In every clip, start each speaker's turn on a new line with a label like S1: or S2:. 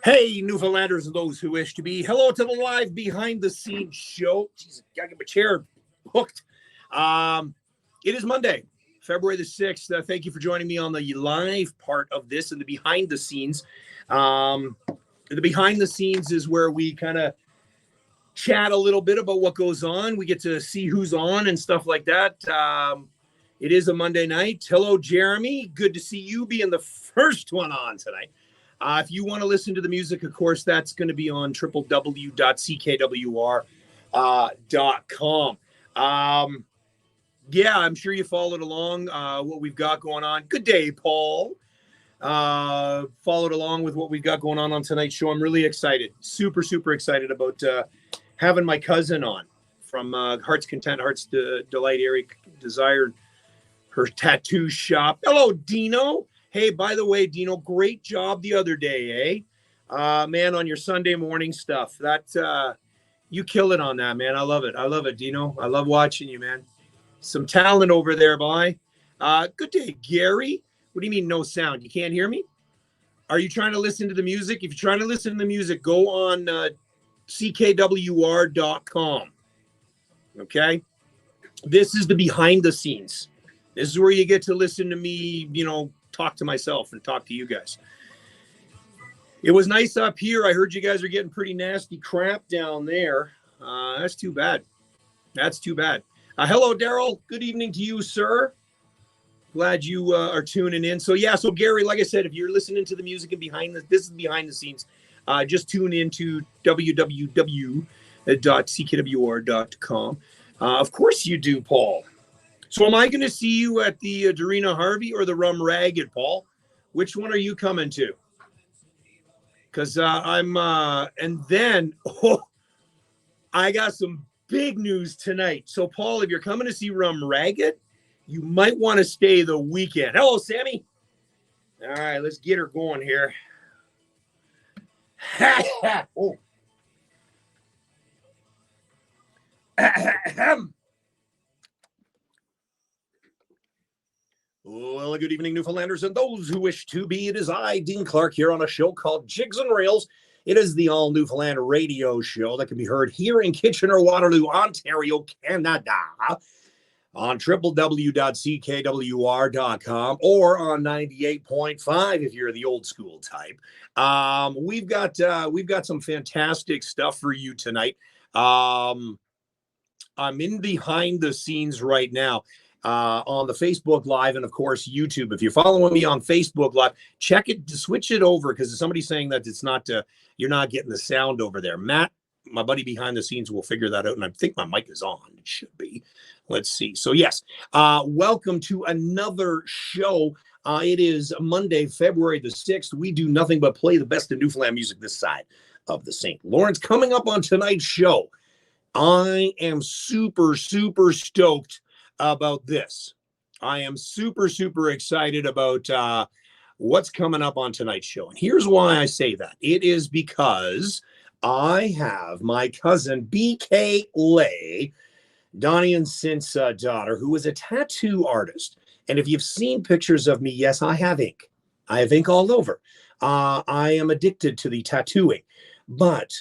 S1: Hey, Newfoundlanders and those who wish to be. Hello to the live behind-the-scenes show. Jeez, gotta get my chair hooked. It is Monday, February the 6th. Thank you for joining me on the live part of this and the behind-the-scenes. The behind-the-scenes is where we kind of chat a little bit about what goes on. We get to see who's on and stuff like that. It is a Monday night. Hello, Jeremy. Good to see you being the first one on tonight. If you want to listen to the music, of course, that's going to be on www.ckwr.com. Yeah, I'm sure you followed along what we've got going on. Good day, Paul. Followed along with what we've got going on tonight's show. I'm really excited. Super, super excited about having my cousin on from Heart's Content, Heart's Delight, Eric Desire, her tattoo shop. Hello, Dino. Hey, by the way, Dino, great job the other day, man, on your Sunday morning stuff. That you kill it on that, man. I love it. I love it, Dino. I love watching you, man. Some talent over there, boy. Good day, Gary. What do you mean no sound? You can't hear me? Are you trying to listen to the music? If you're trying to listen to the music, go on ckwr.com. Okay? This is the behind the scenes. This is where you get to listen to me, talk to myself and talk to you guys. It was nice up here. I heard you guys are getting pretty nasty crap down there. That's too bad. That's too bad. Hello, Daryl. Good evening to you, sir. Glad you are tuning in. So Gary, like I said, if you're listening to the music and this is behind the scenes, just tune into www.ckwr.com. Of course you do, Paul. So am I going to see you at the Dorina Harvey or the Rum Ragged, Paul? Which one are you coming to? Because and then I got some big news tonight. So, Paul, if you're coming to see Rum Ragged, you might want to stay the weekend. Hello, Sammy. All right, let's get her going here. Oh. Well, good evening, Newfoundlanders, and those who wish to be. It is I, Dean Clark, here on a show called Jigs and Rails. It is the all Newfoundland radio show that can be heard here in Kitchener-Waterloo, Ontario, Canada, on www.ckwr.com or on 98.5 if you're the old school type. We've got some fantastic stuff for you tonight. I'm in behind the scenes right now. On the Facebook Live and, of course, YouTube. If you're following me on Facebook Live, check it, switch it over because somebody's saying that it's not, you're not getting the sound over there. Matt, my buddy behind the scenes, will figure that out, and I think my mic is on. It should be. Let's see. So, yes, welcome to another show. It is Monday, February the 6th. We do nothing but play the best of Newfoundland music this side of the St. Lawrence. Coming up on tonight's show, I am super, super stoked about this. I am super, super excited about what's coming up on tonight's show. And here's why I say that. It is because I have my cousin, BK Lahey, Donnie and Cint's daughter, who is a tattoo artist. And if you've seen pictures of me, yes, I have ink. I have ink all over. I am addicted to the tattooing. But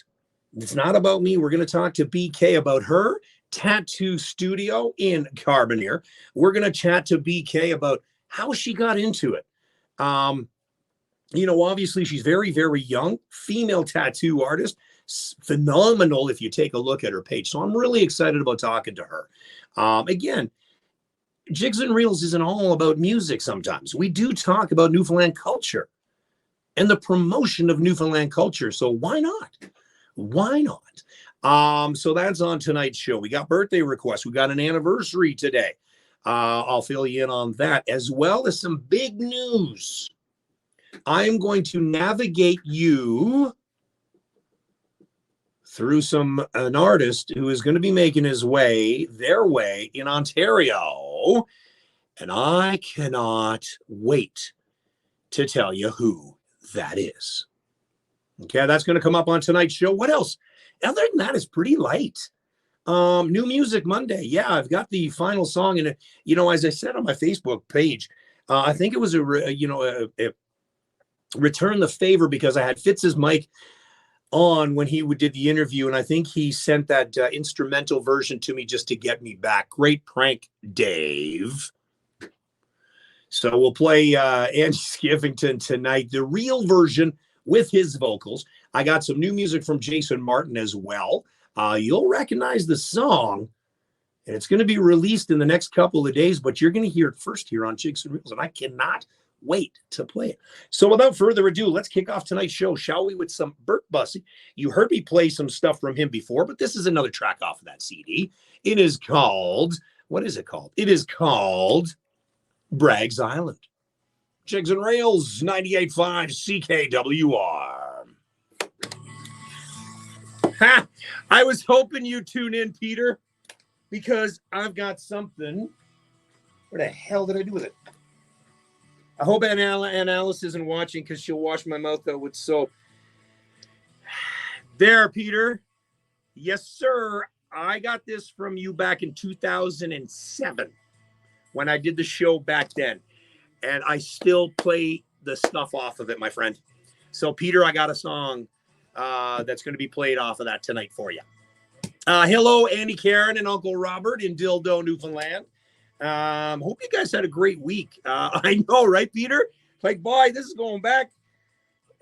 S1: it's not about me. We're going to talk to BK about her tattoo studio in Carbonear. We're going to chat to BK about how she got into it. Obviously she's very, very young, female tattoo artist, phenomenal if you take a look at her page. So I'm really excited about talking to her. Again, Jigs and Reels isn't all about music sometimes. We do talk about Newfoundland culture and the promotion of Newfoundland culture. So why not? Why not? So that's on tonight's show. We got birthday requests. We got an anniversary today. I'll fill you in on that, as well as some big news. I'm going to navigate you through an artist who is going to be making their way in Ontario. And I cannot wait to tell you who that is. Okay, that's going to come up on tonight's show. What else? Other than that, it's pretty light. New Music Monday. Yeah, I've got the final song. And, as I said on my Facebook page, I think it was return the favor because I had Fitz's mic on when he did the interview, and I think he sent that instrumental version to me just to get me back. Great prank, Dave. So we'll play Andy Skivington tonight, the real version with his vocals. I got some new music from Jason Martin as well. You'll recognize the song, and it's going to be released in the next couple of days, but you're going to hear it first here on Jigs and Reels, and I cannot wait to play it. So without further ado, let's kick off tonight's show, shall we, with some Bert Bussey. You heard me play some stuff from him before, but this is another track off of that CD. It is called, what is it called? It is called Bragg's Island. Jigs and Rails, 98.5 CKWR. Ha! I was hoping you'd tune in, Peter, because I've got something. What the hell did I do with it? I hope Alice isn't watching because she'll wash my mouth out with soap. There, Peter. Yes, sir. I got this from you back in 2007 when I did the show back then. And I still play the stuff off of it, my friend. So, Peter, I got a song that's going to be played off of that tonight for you. Hello, Andy, Karen, and Uncle Robert in Dildo, Newfoundland. Hope you guys had a great week. I know, right, Peter? Like, boy, this is going back.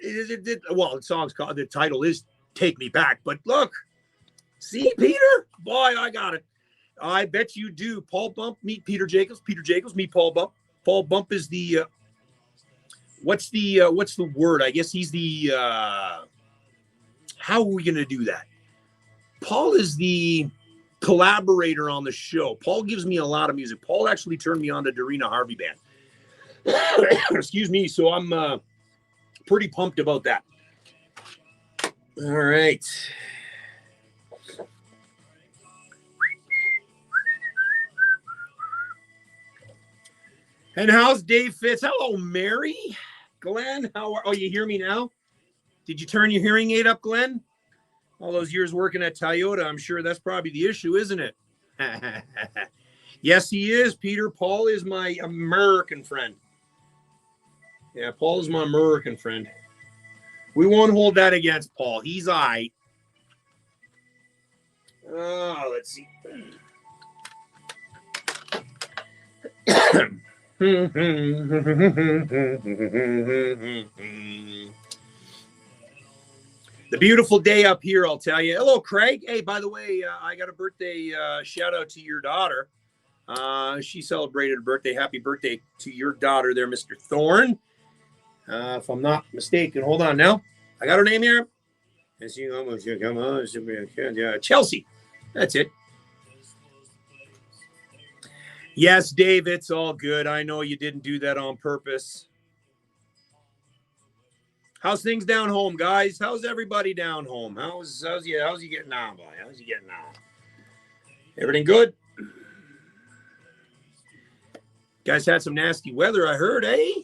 S1: Well, the title is Take Me Back. But look, see, Peter? Boy, I got it. I bet you do. Paul Bump, meet Peter Jacobs. Peter Jacobs, meet Paul Bump. Paul Bump is the, what's the word? I guess he's the, how are we going to do that? Paul is the collaborator on the show. Paul gives me a lot of music. Paul actually turned me on to Darina Harvey Band. Excuse me. So I'm pretty pumped about that. All right. And how's Dave Fitz? Hello, Mary. Glenn, oh, you hear me now? Did you turn your hearing aid up, Glenn? All those years working at Toyota, I'm sure that's probably the issue, isn't it? Yes, he is, Peter. Paul is my American friend. Yeah, Paul is my American friend. We won't hold that against Paul. He's all right. Oh, let's see. The beautiful day up here, I'll tell you. Hello, Craig. Hey, by the way, I got a birthday shout out to your daughter. She celebrated her birthday. Happy birthday to your daughter there, Mr. Thorne. If I'm not mistaken. Hold on now. I got her name here. Chelsea. That's it. Yes, Dave, it's all good. I know you didn't do that on purpose. How's things down home, guys? How's everybody down home? How's you getting on, boy? How's you getting on? Everything good? Guys had some nasty weather, I heard, eh?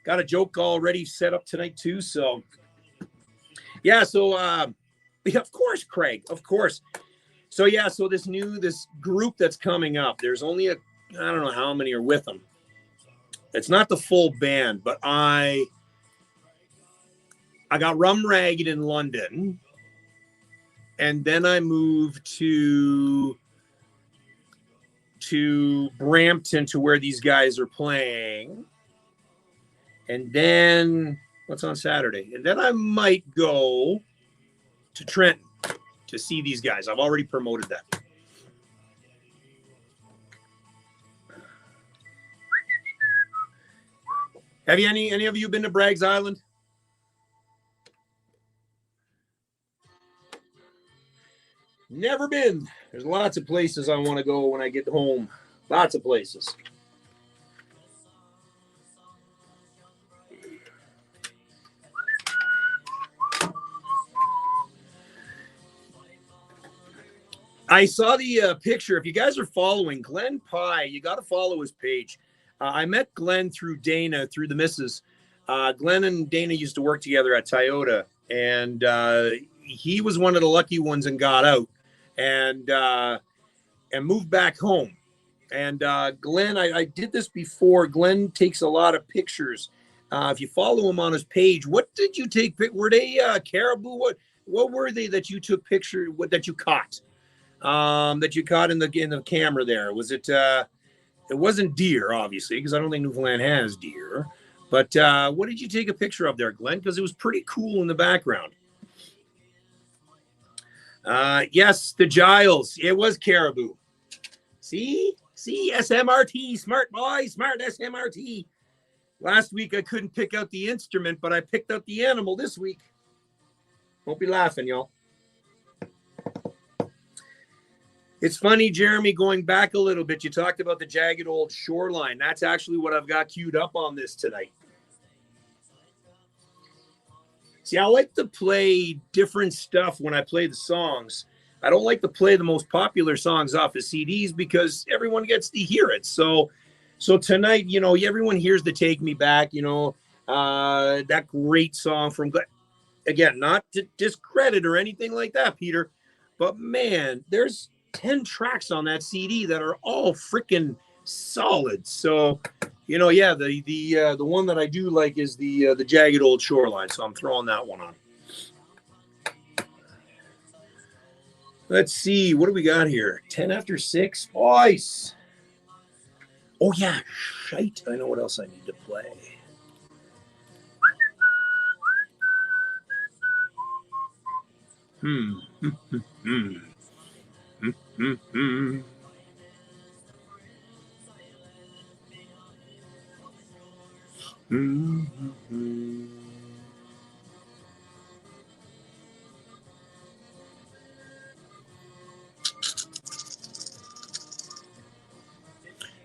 S1: Got a joke already set up tonight, too, so. Yeah, so, of course, Craig, of course. So, yeah, so this group that's coming up, there's only I don't know how many are with them. It's not the full band, but I got Rum Ragged in London, and then I moved to Brampton to where these guys are playing. And then what's on Saturday? And then I might go to Trenton to see these guys. I've already promoted that. Have you any of you been to Bragg's Island? Never been. There's lots of places I want to go when I get home. Lots of places. I saw the picture. If you guys are following Glenn Pye, you got to follow his page. I met Glenn through Dana, through the missus. Glenn and Dana used to work together at Toyota, and he was one of the lucky ones and got out and moved back home. And Glenn, I did this before. Glenn takes a lot of pictures. If you follow him on his page, what did you take? Were they caribou? What were they that you took picture? What that you caught? That you caught in the camera there? Was it? It wasn't deer, obviously, because I don't think Newfoundland has deer. But what did you take a picture of there, Glenn? Because it was pretty cool in the background. Yes, the Giles. It was caribou. See, SMRT, smart boy, smart SMRT. Last week I couldn't pick out the instrument, but I picked out the animal this week. Don't be laughing, y'all. It's funny, Jeremy, going back a little bit, you talked about the jagged old shoreline. That's actually what I've got queued up on this tonight. See, I like to play different stuff when I play the songs. I don't like to play the most popular songs off of CDs because everyone gets to hear it. So tonight, you know, everyone hears the Take Me Back, you know, that great song from, again, not to discredit or anything like that, Peter, but man, there's 10 tracks on that CD that are all freaking solid. So, you know, yeah, the one that I do like is the Jagged Old Shoreline. So I'm throwing that one on. Let's see, what do we got here? 10 after 6, boys. Oh yeah, shite. I know what else I need to play.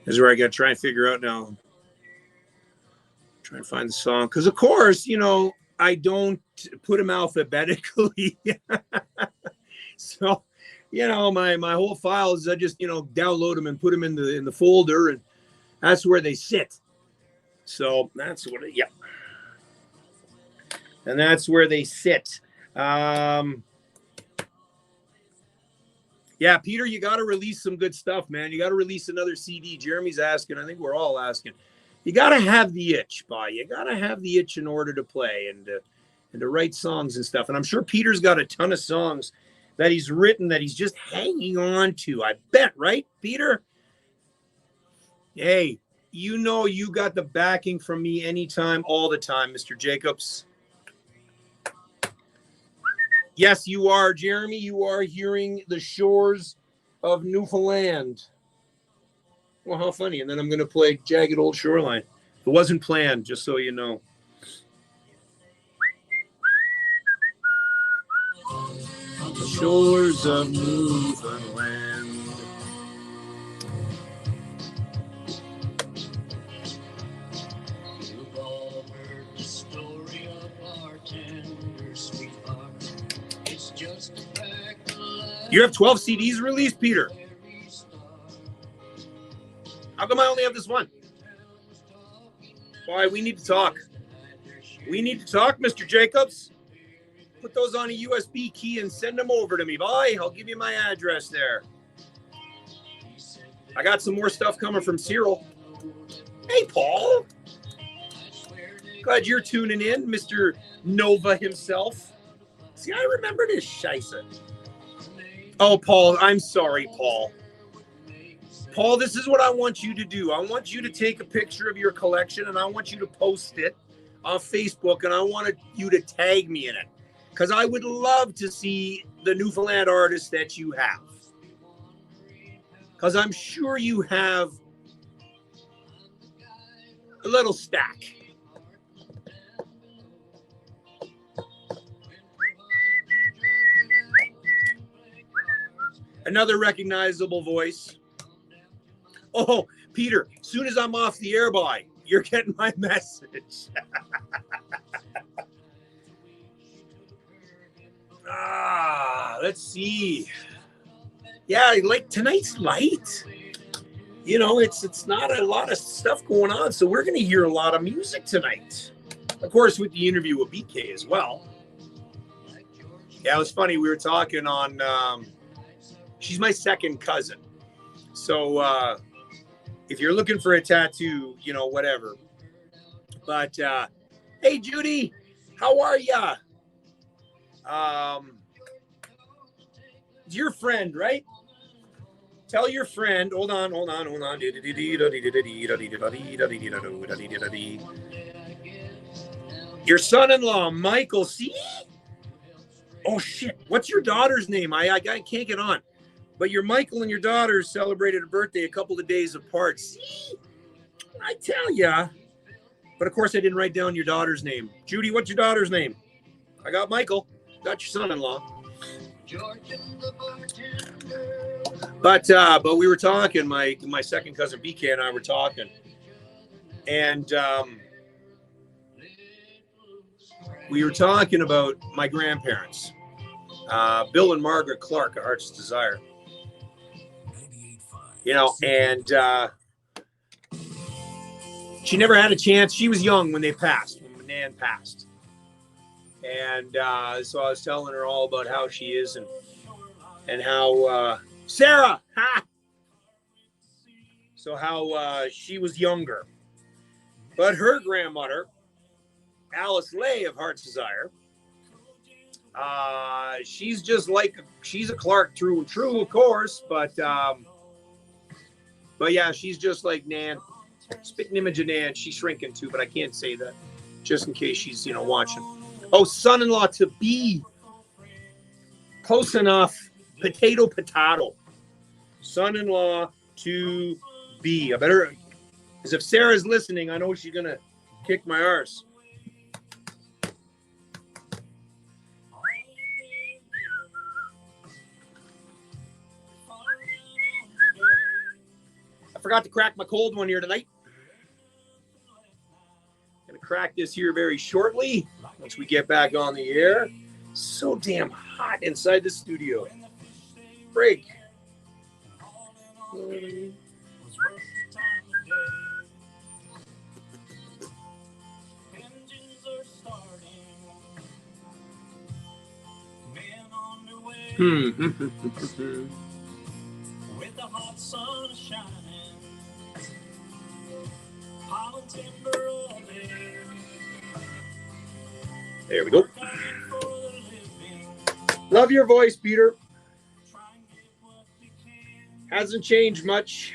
S1: This is where I got to try and figure out now. Try and find the song. Because, of course, you know, I don't put them alphabetically. So, you know, my whole files, I just, you know, download them and put them in the folder, and that's where they sit. So that's what yeah. And that's where they sit. Yeah, Peter, you got to release some good stuff, man. You got to release another CD. Jeremy's asking. I think we're all asking. You got to have the itch, boy. You got to have the itch in order to play and to write songs and stuff. And I'm sure Peter's got a ton of songs that he's written that he's just hanging on to. I bet, right, Peter? Hey, you know you got the backing from me anytime, all the time, Mr. Jacobs. Yes, you are, Jeremy. You are hearing the shores of Newfoundland. Well, how funny. And then I'm going to play Jagged Old Shoreline. It wasn't planned, just so you know. The shores of Newfoundland. You've all heard the story of our tender sweetheart. It's just a fact of life. You have 12 CDs released, Peter. How come I only have this one? Why, we need to talk. We need to talk, Mr. Jacobs. Put those on a USB key and send them over to me. Bye. I'll give you my address there. I got some more stuff coming from Cyril. Hey, Paul. Glad you're tuning in, Mr. Nova himself. See, I remember this scheisse. Oh, Paul, I'm sorry, Paul. Paul, this is what I want you to do. I want you to take a picture of your collection, and I want you to post it on Facebook, and I want you to tag me in it, because I would love to see the Newfoundland artists that you have, because I'm sure you have a little stack. Another recognizable voice. Oh, Peter, as soon as I'm off the air, boy, you're getting my message. Let's see. Yeah, like tonight's light. You know, it's not a lot of stuff going on, so we're going to hear a lot of music tonight. Of course, with the interview with BK as well. Yeah, it was funny. We were talking on, she's my second cousin. So if you're looking for a tattoo, you know, whatever. But hey, Judy, how are ya? Your friend, right? Tell your friend. Hold on. Your son-in-law, Michael. See? Oh shit! What's your daughter's name? I can't get on. But your Michael and your daughter celebrated a birthday a couple of days apart. See? I tell ya. But of course, I didn't write down your daughter's name. Judy, what's your daughter's name? I got Michael. Got your son-in-law. But we were talking. My second cousin BK and I were talking, and we were talking about my grandparents, Bill and Margaret Clark, A Heart's Desire. You know, and she never had a chance. She was young when they passed, when Nan passed. And so I was telling her all about how she is and how Sarah, ha! So how she was younger. But her grandmother, Alice Lahey of Heart's Desire, she's just like, she's a Clark true and true, of course, but yeah, she's just like Nan. Spitting image of Nan. She's shrinking too, but I can't say that just in case she's, you know, watching. Oh, son-in-law to be. Close enough. Potato. Son-in-law to be. I better, as if Sarah's listening, I know she's going to kick my arse. I forgot to crack my cold one here tonight. Crack this here very shortly once we get back on the air. So damn hot inside the studio. Break. With the hot sun shining. There we go. Love your voice, Peter. Hasn't changed much.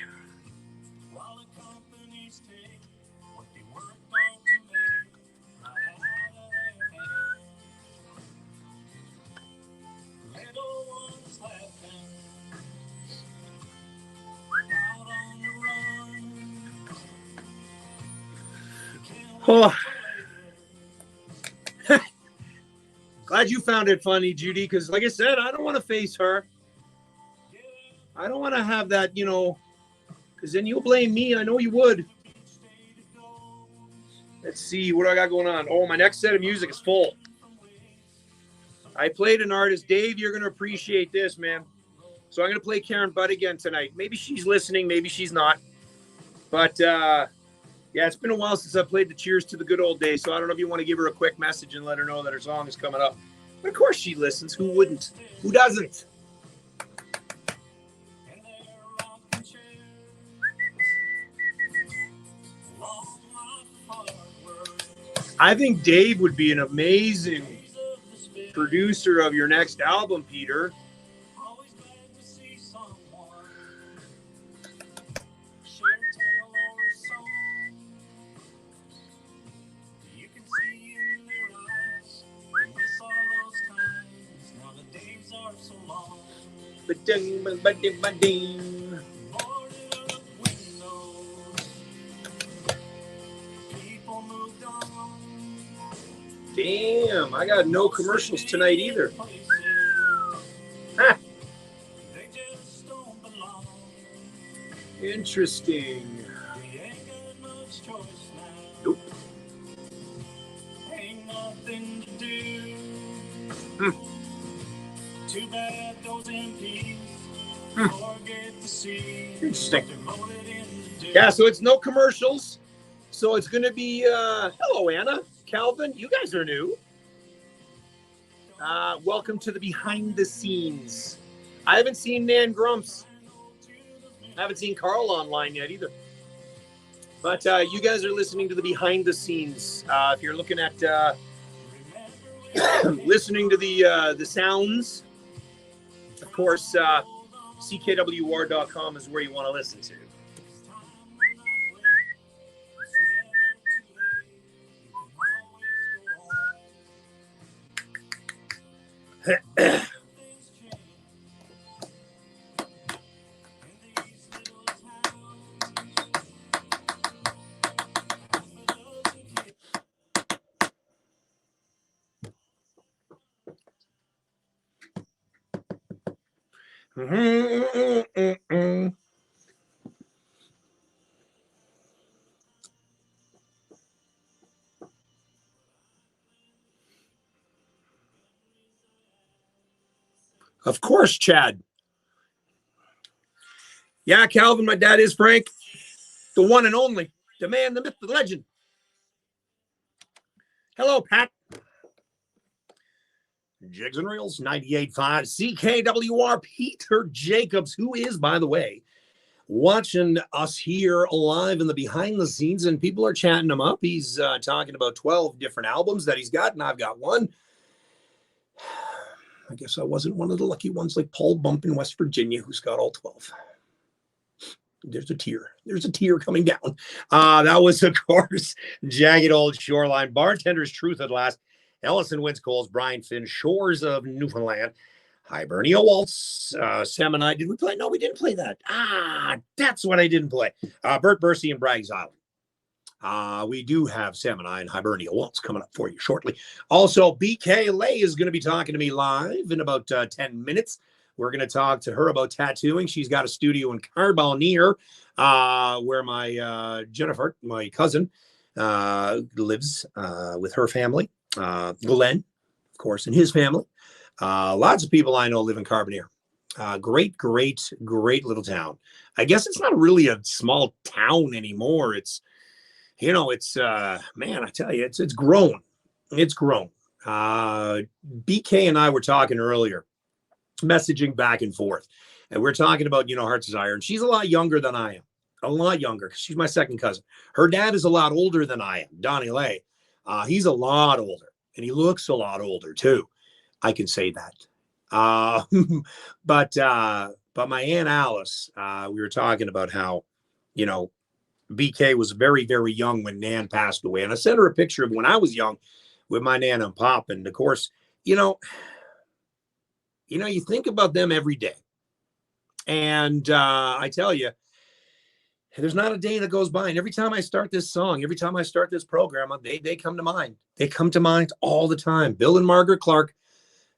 S1: Oh. Glad you found it funny, Judy, because like I said, I don't want to face her. I don't want to have that, you know, because then you'll blame me. I know you would. Let's see. What do I got going on? Oh, my next set of music is full. I played an artist. Dave, you're going to appreciate this, man. So I'm going to play Karen Budd again tonight. Maybe she's listening. Maybe she's not. But, yeah, it's been a while since I played the Cheers to the Good Old Days, so I don't know if you want to give her a quick message and let her know that her song is coming up. But of course she listens. Who wouldn't? Who doesn't? I think Dave would be an amazing producer of your next album, Peter. Damn, I got no commercials tonight either. Huh. Interesting. Nope. Too bad those MPs forget to see. Interesting. Yeah, so it's no commercials. So it's going to be, hello, Anna, Calvin, you guys are new. Welcome to the behind the scenes. I haven't seen Nan Grumps. I haven't seen Carl online yet either. But you guys are listening to the behind the scenes. If you're looking at listening to the sounds, of course, ckwr.com is where you want to listen to. Of course, Chad. Yeah, Calvin, my dad is Frank, the one and only, the man, the myth, the legend. Hello, Pat. Jigs and Reels, 98.5 CKWR. Peter Jacobs, who is, by the way, watching us here live in the behind the scenes, and people are chatting him up. He's talking about 12 different albums that he's got, and I've got one. I guess I wasn't one of the lucky ones like Paul Bump in West Virginia, who's got all 12. There's a tear. There's a tear coming down. That was, of course, Jagged Old Shoreline, Bartender's Truth at Last, Ellison Wins Coles, Brian Finn, Shores of Newfoundland, Hibernia Waltz, Sam and I. Did we play? No, we didn't play that. That's what I didn't play. Bert Bursey and Bragg's Island. We do have Sam and I and Hibernia Waltz coming up for you shortly. Also, BK Lahey is going to be talking to me live in about 10 minutes. We're going to talk to her about tattooing. She's got a studio in Carbonier, where my Jennifer, my cousin, lives with her family. Glenn, of course, and his family. Lots of people I know live in Carbonier. Great little town. I guess it's not really a small town anymore. It's, man, I tell you, it's grown. It's grown. BK and I were talking earlier, messaging back and forth, and we're talking about, Heart's Desire, and she's a lot younger than I am. A lot younger, because she's my second cousin. Her dad is a lot older than I am, Donnie Lahey. He's a lot older, and he looks a lot older too. I can say that. But my Aunt Alice, we were talking about how, BK was very, very young when Nan passed away. And I sent her a picture of when I was young with my Nan and Pop. And of course, you think about them every day. And I tell you, there's not a day that goes by. And every time I start this song, every time I start this program, they come to mind. They come to mind all the time. Bill and Margaret Clark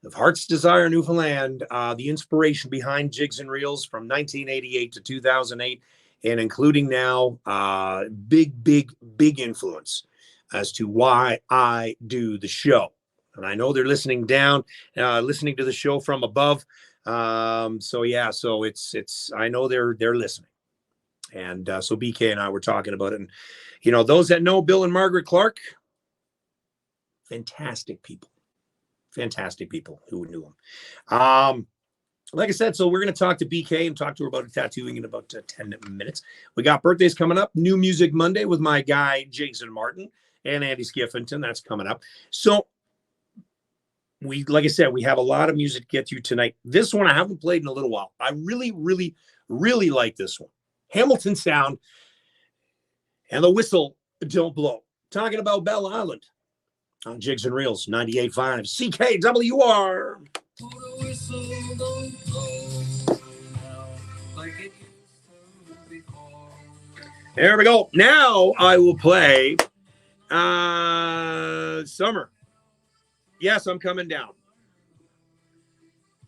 S1: of Heart's Desire, Newfoundland, the inspiration behind Jigs and Reels from 1988 to 2008, and including now, big influence as to why I do the show. And I know they're listening down, listening to the show from above. So it's I know they're listening. And so BK and I were talking about it. And, those that know Bill and Margaret Clark, fantastic people who knew him. Like I said, so we're going to talk to BK and talk to her about tattooing in about 10 minutes. We got birthdays coming up. New Music Monday with my guy, Jason Martin and Andy Skiffington. That's coming up. So like I said, we have a lot of music to get to tonight. This one I haven't played in a little while. I really, really, really like this one. Hamilton Sound and the Whistle Don't Blow. Talking about Bell Island on Jigs and Reels, 98.5 CKWR. There we go. Now I will play Summer. Yes, I'm coming down.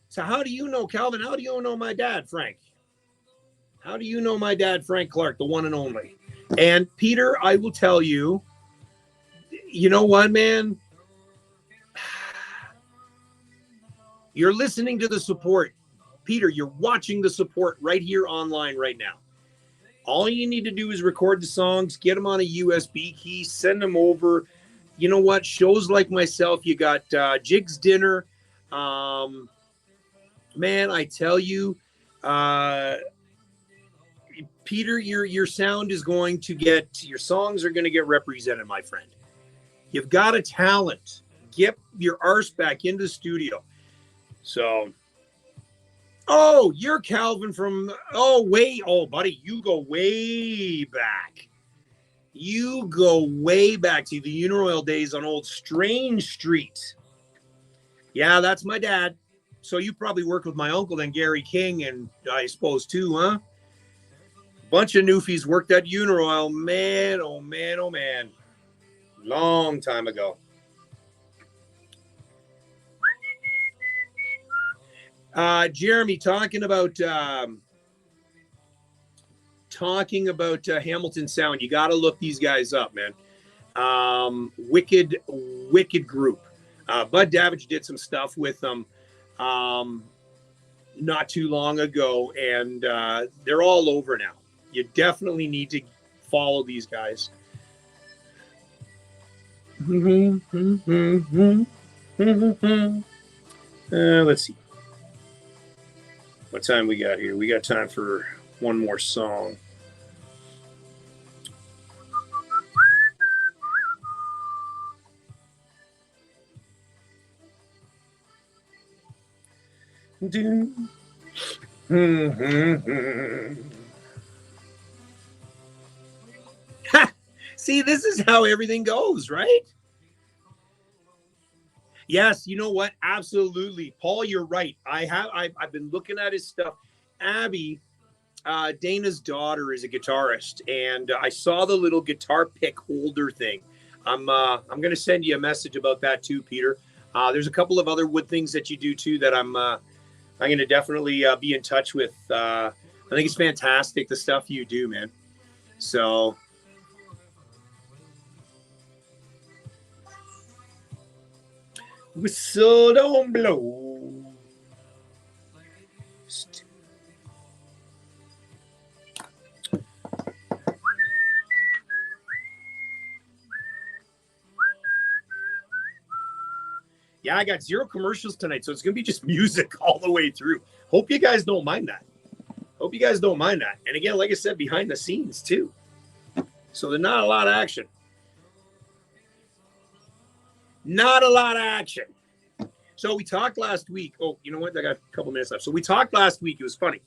S1: So how do you know, Calvin? How do you know my dad, Frank? How do you know my dad, Frank Clark, the one and only? And Peter, I will tell you, you know what, man? You're listening to the support. Peter, you're watching the support right here online right now. All you need to do is record the songs, get them on a USB key, send them over. You know what? Shows like myself, you got Jigs Dinner. Man, I tell you, Peter, your sound is going to get, your songs are going to get represented, my friend. You've got a talent. Get your arse back into the studio. So, oh, you're Calvin from, oh, buddy, you go way back. You go way back to the Uniroyal days on Old Strange Street. Yeah, that's my dad. So you probably worked with my uncle then, Gary King, and I suppose too, huh? Bunch of Newfies worked at Uniroyal. Man, oh man, oh man. Long time ago. Jeremy, talking about Hamilton Sound. You got to look these guys up, man. Wicked group. Bud Davidge did some stuff with them not too long ago, and they're all over now. You definitely need to follow these guys. Let's see. What time we got here? We got time for one more song. See, this is how everything goes, right? Yes, you know what? Absolutely. Paul, you're right. I've been looking at his stuff. Abby, Dana's daughter, is a guitarist, and I saw the little guitar pick holder thing. I'm going to send you a message about that too, Peter. There's a couple of other wood things that you do too that I'm going to definitely be in touch with. I think it's fantastic, the stuff you do, man. So whistle don't blow. Yeah, I got 0 commercials tonight, so it's going to be just music all the way through. Hope you guys don't mind that. And again, like I said, behind the scenes too. So there's not a lot of action. So we talked last week. Oh, you know what? I got a couple minutes left. So we talked last week. It was funny.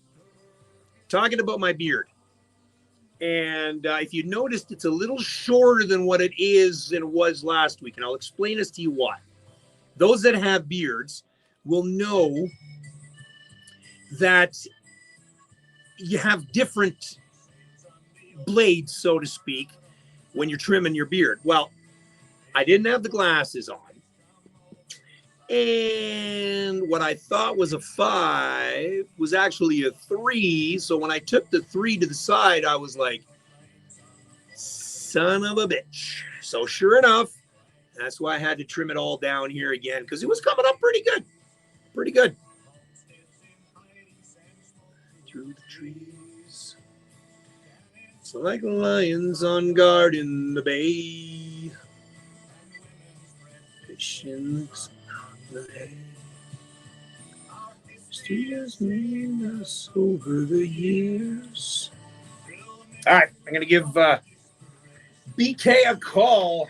S1: Talking about my beard. And if you noticed, it's a little shorter than what it is than it was last week. And I'll explain this to you why. Those that have beards will know that you have different blades, so to speak, when you're trimming your beard. Well, I didn't have the glasses on. And what I thought was a 5 was actually a 3. So when I took the 3 to the side, I was like, son of a bitch. So sure enough, that's why I had to trim it all down here again, because it was coming up pretty good. Through the trees, it's like lions on guard in the bay. Patience, the hay. Steers made us over the years. All right, I'm going to give BK a call.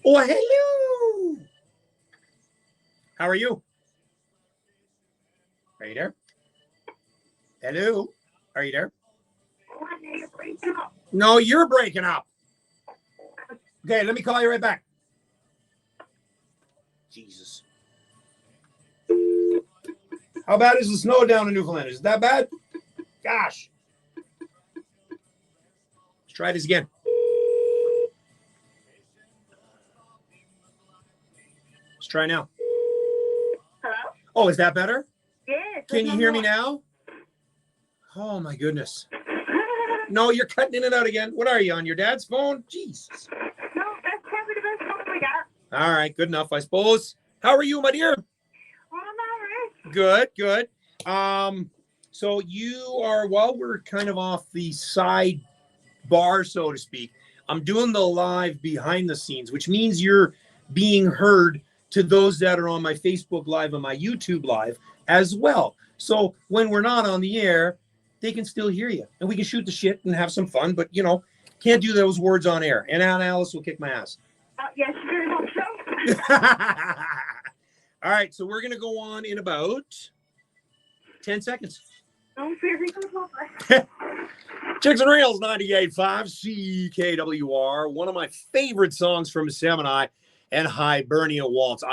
S1: Oh, hello. How are you? Are you there? Hello? Are you there? No, you're breaking up. Okay, let me call you right back. Jesus. How bad is the snow down in Newfoundland? Is it that bad? Gosh. Let's try this again. Let's try now.
S2: Hello?
S1: Oh, is that better?
S2: Yes.
S1: Can you hear me now? Oh, my goodness. No, you're cutting in and out again. What are you, on your dad's phone? Jesus.
S2: No, that's probably the best phone we got.
S1: All right, good enough, I suppose. How are you, my dear?
S2: Well, I'm all right.
S1: Good. So you are, while we're kind of off the side bar, so to speak, I'm doing the live behind the scenes, which means you're being heard to those that are on my Facebook Live and my YouTube Live as well. So when we're not on the air, they can still hear you and we can shoot the shit and have some fun, but can't do those words on air. And Aunt Alice will kick my ass.
S2: Yes, very much so.
S1: All right, so we're going to go on in about 10 seconds.
S2: Oh, very good.
S1: Jigs and Reels 98.5 CKWR, one of my favorite songs from Gemini and Hibernia Waltz.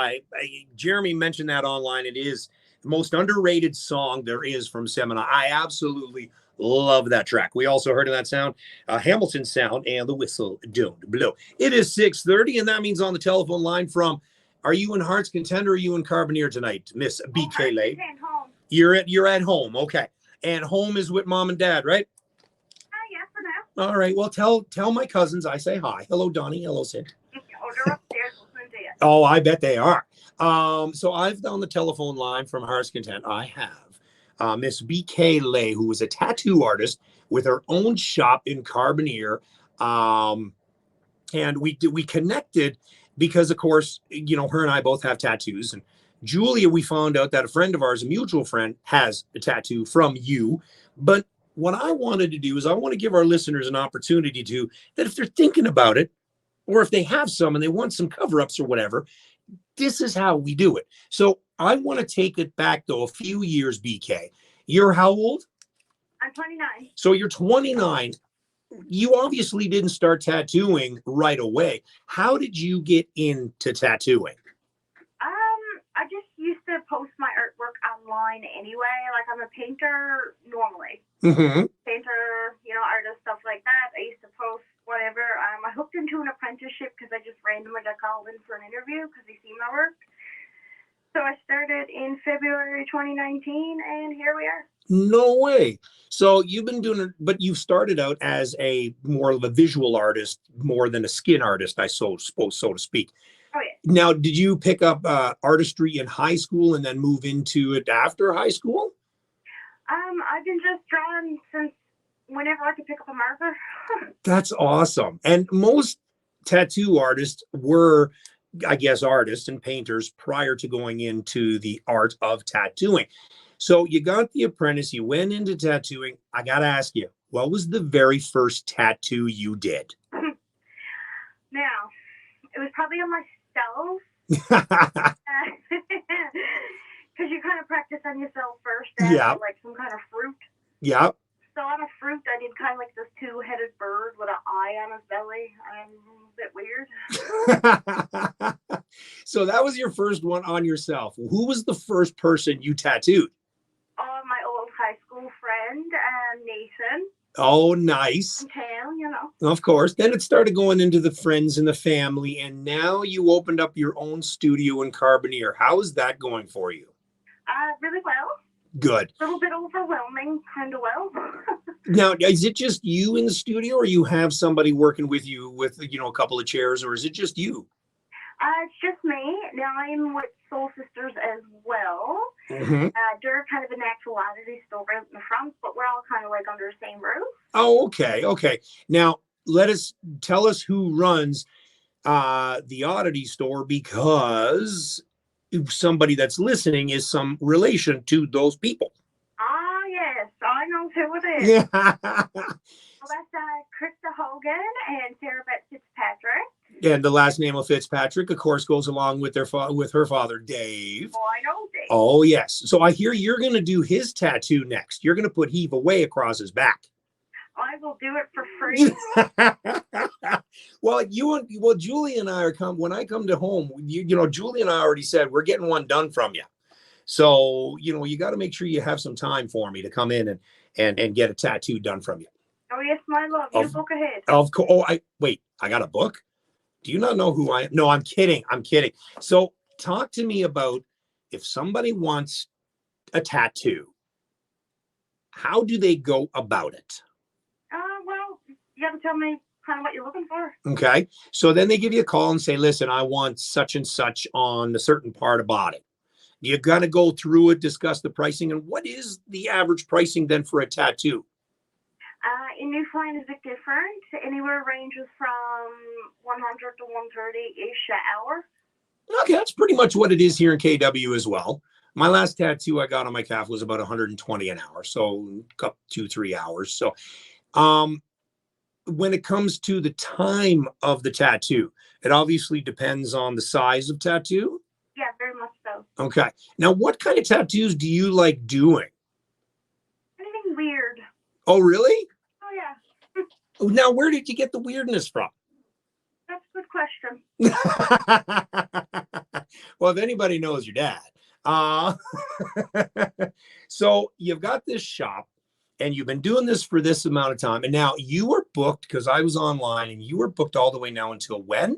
S1: Jeremy mentioned that online. It is the most underrated song there is from Gemini. I absolutely love that track. We also heard of that sound, Hamilton sound, and the whistle don't blow. It is 6:30, and that means on the telephone line from, are you in Heart's Content or are you in Carboneer tonight, Miss BK Lahey? You're at home, okay. And home is with mom and dad, right?
S2: Yeah, for now.
S1: All right. Well, tell my cousins I say hi. Hello, Donnie. Hello, Sid.
S2: Oh, they're upstairs listening to you.
S1: Oh, I bet they are. So I've on the telephone line from Heart's Content. I have Miss BK Lahey, who is a tattoo artist with her own shop in Carboneer. And we connected because, of course, her and I both have tattoos. And Julia, we found out that a friend of ours, a mutual friend, has a tattoo from you. But what I wanted to do is I want to give our listeners an opportunity to, that if they're thinking about it, or if they have some and they want some cover-ups or whatever, this is how we do it. So I want to take it back, though, a few years, BK. You're how old?
S2: I'm 29.
S1: So you're 29. You obviously didn't start tattooing right away. How did you get into tattooing?
S2: I just used to post my artwork online anyway. Like, I'm a painter normally.
S1: Mm-hmm.
S2: Painter, artist, stuff like that. I used to post whatever. I hooked into an apprenticeship because I just randomly got called in for an interview because they see my work. So I started in February 2019, and here we are.
S1: No way. So you've been doing it, but you started out as a more of a visual artist, more than a skin artist, I suppose, so to speak.
S2: Oh, yeah.
S1: Now, did you pick up artistry in high school and then move into it after high school?
S2: I've been just drawing since whenever I could pick up a marker.
S1: That's awesome. And most tattoo artists were, I guess, artists and painters prior to going into the art of tattooing. So you got the apprentice, you went into tattooing. I got to ask you, what was the very first tattoo you did?
S2: Now, it was probably on myself. Because you kind of practice on yourself first.
S1: Yeah.
S2: Like some kind of fruit.
S1: Yeah.
S2: So on a fruit, I did kind of like this two-headed bird with an eye on his belly. A bit weird.
S1: So that was your first one on yourself. Who was the first person you tattooed?
S2: Oh, my old high school friend, Nathan.
S1: Oh, nice. Of course. Then it started going into the friends and the family, and now you opened up your own studio in Carboneer. How is that going for you?
S2: Really well.
S1: Good.
S2: A little bit overwhelming, kind of well.
S1: Now, is it just you in the studio, or you have somebody working with you with, a couple of chairs, or is it just you?
S2: It's just me. Now I'm with Soul Sisters as well.
S1: Mm-hmm.
S2: They're kind of an actuality still right in the front, but we're all kind of like under the same roof.
S1: Oh, okay. Okay. Now, tell us who runs the Oddity store, because somebody that's listening is some relation to those people.
S2: Ah, yes. I know who it is.
S1: Yeah.
S2: Well, that's Krista Hogan and Sarah Beth Fitzpatrick.
S1: And the last name of Fitzpatrick, of course, goes along with her father, Dave.
S2: Oh, I know Dave.
S1: Oh, yes. So I hear you're going to do his tattoo next. You're going to put Heave Away across his back.
S2: I will do it for free.
S1: Well, Julie and I when I come to home, Julie and I already said we're getting one done from you. So, you got to make sure you have some time for me to come in and get a tattoo done from you.
S2: Oh, yes, my love. You book ahead.
S1: Of course. Oh, I got a book? Do you not know who I am? No, I'm kidding. So talk to me about, if somebody wants a tattoo, how do they go about it?
S2: Well, you got to tell me kind of what you're looking for.
S1: Okay. So then they give you a call and say, listen, I want such and such on a certain part of body. You got to go through it, discuss the pricing, and what is the average pricing then for a tattoo?
S2: In Newfoundland is a bit different. Anywhere ranges from 100 to 130-ish an hour.
S1: Okay, that's pretty much what it is here in KW as well. My last tattoo I got on my calf was about 120 an hour, so up 2-3 hours. So, when it comes to the time of the tattoo, it obviously depends on the size of tattoo.
S2: Yeah, very much so.
S1: Okay. Now, what kind of tattoos do you like doing?
S2: Anything weird.
S1: Oh, really?
S2: Oh, yeah.
S1: Now, where did you get the weirdness from?
S2: That's a good question.
S1: Well, if anybody knows your dad. So you've got this shop and you've been doing this for this amount of time. And now you were booked, because I was online, and you were booked all the way now until when?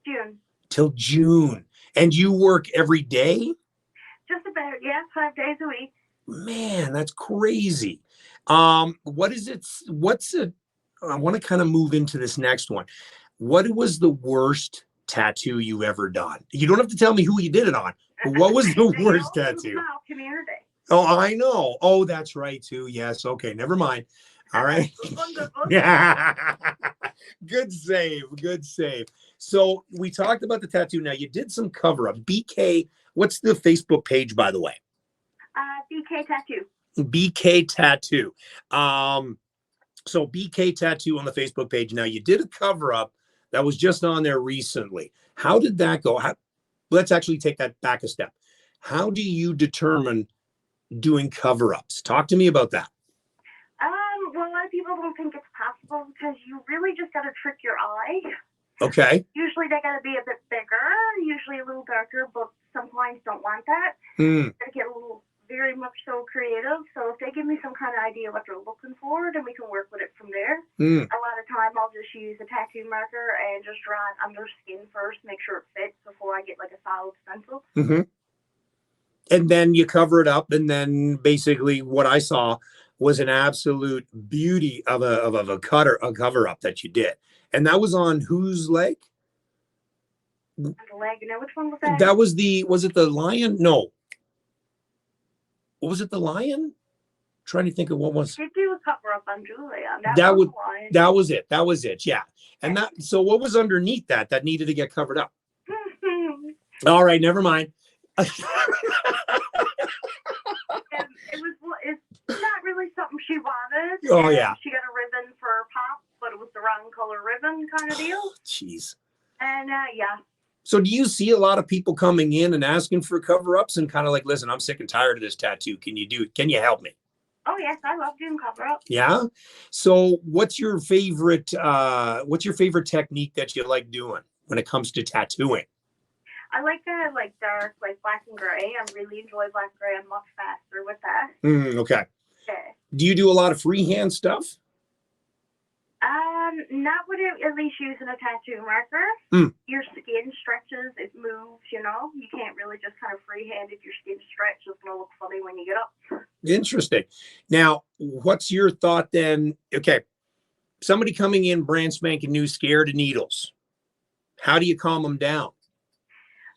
S2: June.
S1: Till June. And you work every day?
S2: Just about, yeah, 5 days a week.
S1: Man, that's crazy. What is it? What's it? I want to kind of move into this next one. What was the worst tattoo you ever done? You don't have to tell me who you did it on, but what was the worst tattoo?
S2: Community.
S1: Oh, I know. Oh, that's right too. Yes. Okay. Never mind. All right.
S2: Good.
S1: Yeah. Good save. Good save. So we talked about the tattoo. Now you did some cover up. BK. What's the Facebook page, by the way?
S2: BK Tattoo.
S1: BK Tattoo. So BK Tattoo on the Facebook page. Now you did a cover up that was just on there recently. How did that go? Let's actually take that back a step. How do you determine doing cover ups? Talk to me about that.
S2: Well, a lot of people don't think it's possible because you really just got to trick your eye.
S1: Okay.
S2: Usually they got to be a bit bigger, usually a little darker, but some clients don't want that.
S1: They
S2: get a little very much so creative. So if they give me some kind of idea what they're looking for, then we can work with it from there. A lot of time I'll just use a tattoo marker and just draw it under skin first, make sure it fits before I get like a solid stencil.
S1: And then you cover it up, and then basically what I saw was an absolute beauty of a cover up that you did. And that was on whose leg?
S2: On the leg. You know which one was that?
S1: That was was it the lion? No. Was it the lion? Trying to think of what was.
S2: Did do a cover up on Julia.
S1: That was it. That was it. Yeah. And so what was underneath that needed to get covered up? All right, never mind.
S2: It's not really something she wanted.
S1: Oh, yeah.
S2: She got a ribbon for her pop, but it was the wrong color ribbon kind of deal.
S1: Jeez.
S2: And yeah.
S1: So do you see a lot of people coming in and asking for cover-ups and kind of like, listen, I'm sick and tired of this tattoo. Can you help me?
S2: Oh yes, I love doing cover-ups.
S1: Yeah. So what's your favorite technique that you like doing when it comes to tattooing?
S2: I like dark, like black and gray. I really enjoy black and gray. I'm much faster with that.
S1: Okay.
S2: Okay.
S1: Do you do a lot of freehand stuff?
S2: Not with it, at least using a tattoo marker. Your skin stretches, it moves, you can't really just kind of freehand if your skin stretches. It's going to look funny when you get up.
S1: Interesting. Now, what's your thought then? Okay. Somebody coming in brand spanking new, scared of needles. How do you calm them down?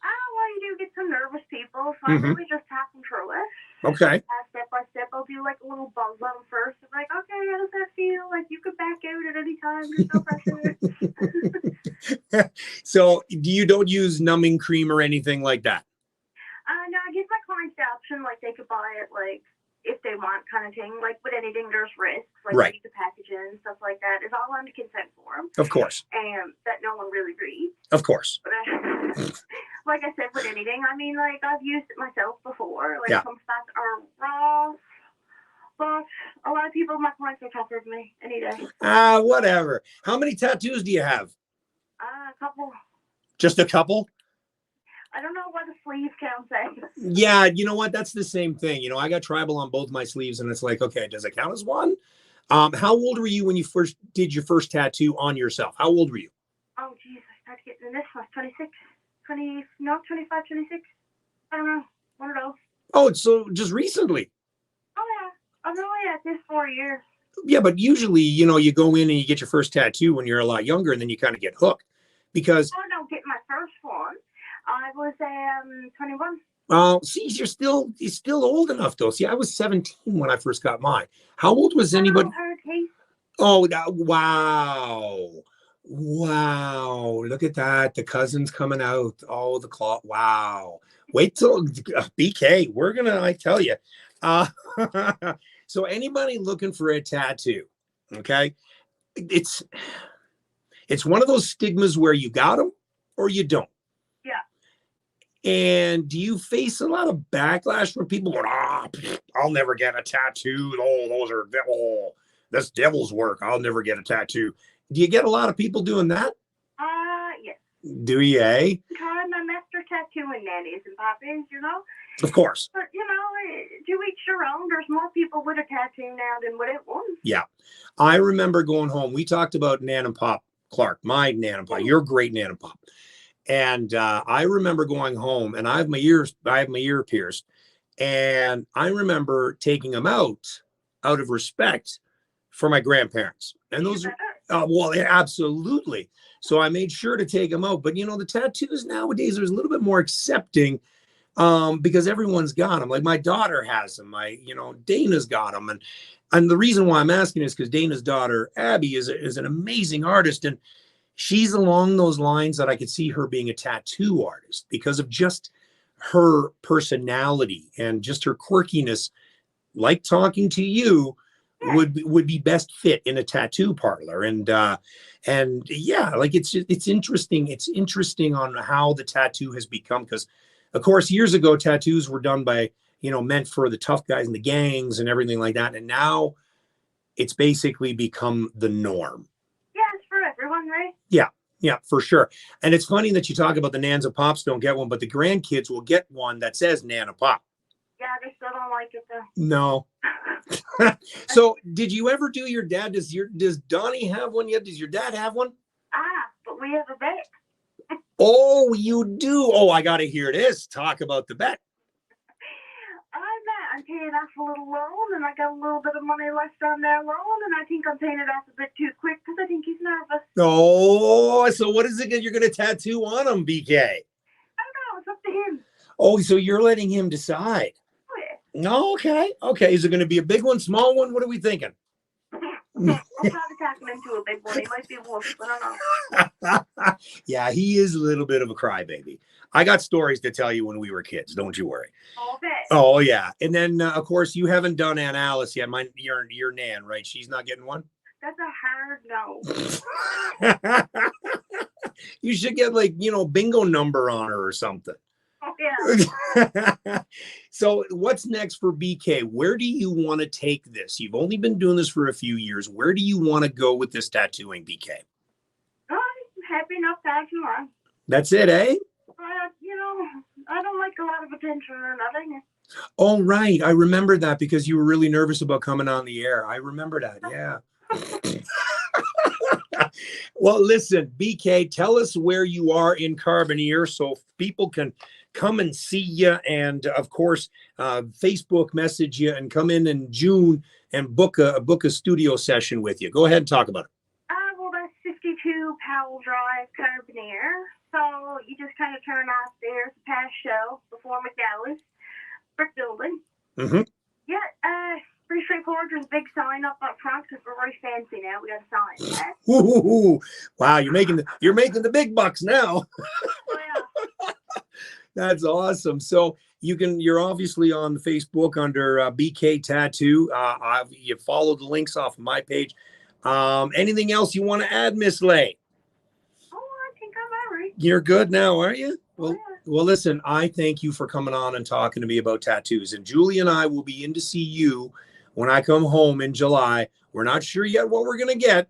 S2: Well, you do get some nervous people, so I really just talk them through it.
S1: Okay.
S2: Step by step, I'll do like a little buzz on them first. I'm like, okay, how does that feel? Like you could back out at any time. There's no pressure.
S1: So you don't use numbing cream or anything like that?
S2: No, I give my clients the option, like they could buy it, like if they want, kind of thing. Like with anything, there's risks, like
S1: right.
S2: You need to package in stuff like that. It's all under consent form,
S1: of course,
S2: and that no one really reads,
S1: of course.
S2: But like I said, with anything, I mean, like I've used it myself before. Like some spots are raw, but a lot of people, my clients are tougher than me any day.
S1: Whatever. How many tattoos do you have?
S2: A couple.
S1: Just a couple?
S2: I don't know what a sleeve counts as.
S1: Yeah, you know what? That's the same thing. I got tribal on both my sleeves, and it's like, okay, does it count as one? How old were you when you first did your first tattoo on yourself? How old were you?
S2: Oh, geez, I started getting in this when I was 25, 26. I don't know. One of those.
S1: Oh, so just recently?
S2: Oh, yeah. I've been only at this 4 years.
S1: Yeah, but usually, you go in and you get your first tattoo when you're a lot younger, and then you kind of get hooked. Because
S2: I don't get my first one. I was 21.
S1: See, you're still old enough though. See, I was 17 when I first got mine. How old was anybody? Oh, wow. Wow. Look at that. The cousin's coming out. Oh, the claw. Wow. Wait till BK. We're going to, I tell you. Uh, so anybody looking for a tattoo, okay? It's one of those stigmas where you got them or you don't.
S2: Yeah.
S1: And do you face a lot of backlash from people going, I'll never get a tattoo. Oh, those are, that's devil's work. I'll never get a tattoo. Do you get a lot of people doing that?
S2: Yes.
S1: Do you, eh?
S2: I'm a master tattooing nannies and poppies, you know?
S1: Of course.
S2: But, you know, to each their own. There's more people with a tattoo now than with it was.
S1: Yeah. I remember going home. We talked about Nan and Pop Clark, my Nan and Pop, your great Nan and Pop. And I remember going home, and I have my ear pierced. And I remember taking them out of respect for my grandparents. And those are, well, absolutely. So I made sure to take them out. But, you know, the tattoos nowadays, there's a little bit more accepting because everyone's got them. Like my daughter has them. Dana's got them. And the reason why I'm asking is because Dana's daughter, Abby, is an amazing artist. And she's along those lines that I could see her being a tattoo artist because of just her personality and just her quirkiness, like talking to you. Would be best fit in a tattoo parlor. And yeah, like it's interesting. It's interesting on how the tattoo has become, because of course years ago tattoos were done by, meant for the tough guys and the gangs and everything like that. And now it's basically become the norm.
S2: Yeah, it's for everyone, right?
S1: Yeah, for sure. And it's funny that you talk about the Nans and Pops don't get one, but the grandkids will get one that says Nan and Pop.
S2: Yeah, they still don't like it though.
S1: No. So did you ever do your dad? Does Donnie have one yet? Does your dad have one?
S2: But we have a bet.
S1: Oh, you do? Oh, I got to hear this. Talk about the bet.
S2: I'm paying off a little loan, and I got a little bit of money left on that loan, and I think I'm paying it off a bit too quick because I think he's nervous.
S1: Oh, so what is it that you're going to tattoo on him, BK?
S2: I don't know. It's up to him.
S1: Oh, so you're letting him decide. No, okay. Is it going to be a big one, small one? What are we thinking?
S2: We'll probably tackle him into a big one. He might be a wolf, but I don't know.
S1: Yeah, he is a little bit of a crybaby. I got stories to tell you when we were kids. Don't you worry.
S2: Okay.
S1: Oh, yeah. And then, of course, you haven't done Aunt Alice yet. Your Nan, right? She's not getting one?
S2: That's a hard no.
S1: You should get, bingo number on her or something.
S2: Yeah.
S1: So what's next for BK? Where do you want to take this? You've only been doing this for a few years. Where do you want to go with this tattooing, BK?
S2: I'm happy enough tattoo on.
S1: That's it, eh?
S2: I don't like a lot of attention or nothing.
S1: Oh, right. I remember that because you were really nervous about coming on the air. I remember that. Yeah. Well, listen, BK, tell us where you are in Carbonear so people can come and see you, and of course Facebook message you and come in June and book a studio session with you. Go ahead and talk about it.
S2: Well, that's 52 Powell Drive, Carbonear. So you just kind of turn off there's a past show before McDowell's brick building.
S1: Mm-hmm.
S2: Yeah, pretty straightforward. There's a big sign up front because we're very fancy now. We got a sign.
S1: Ooh, wow, you're making the big bucks now.
S2: Oh, yeah.
S1: That's awesome. So you're obviously on the Facebook under BK Tattoo. You follow the links off of my page. Anything else you want to add, Miss Lahey?
S2: Oh, I think I'm all right.
S1: You're good now, aren't you?
S2: Well,
S1: Well, listen, I thank you for coming on and talking to me about tattoos. And Julie and I will be in to see you when I come home in July. We're not sure yet what we're going to get,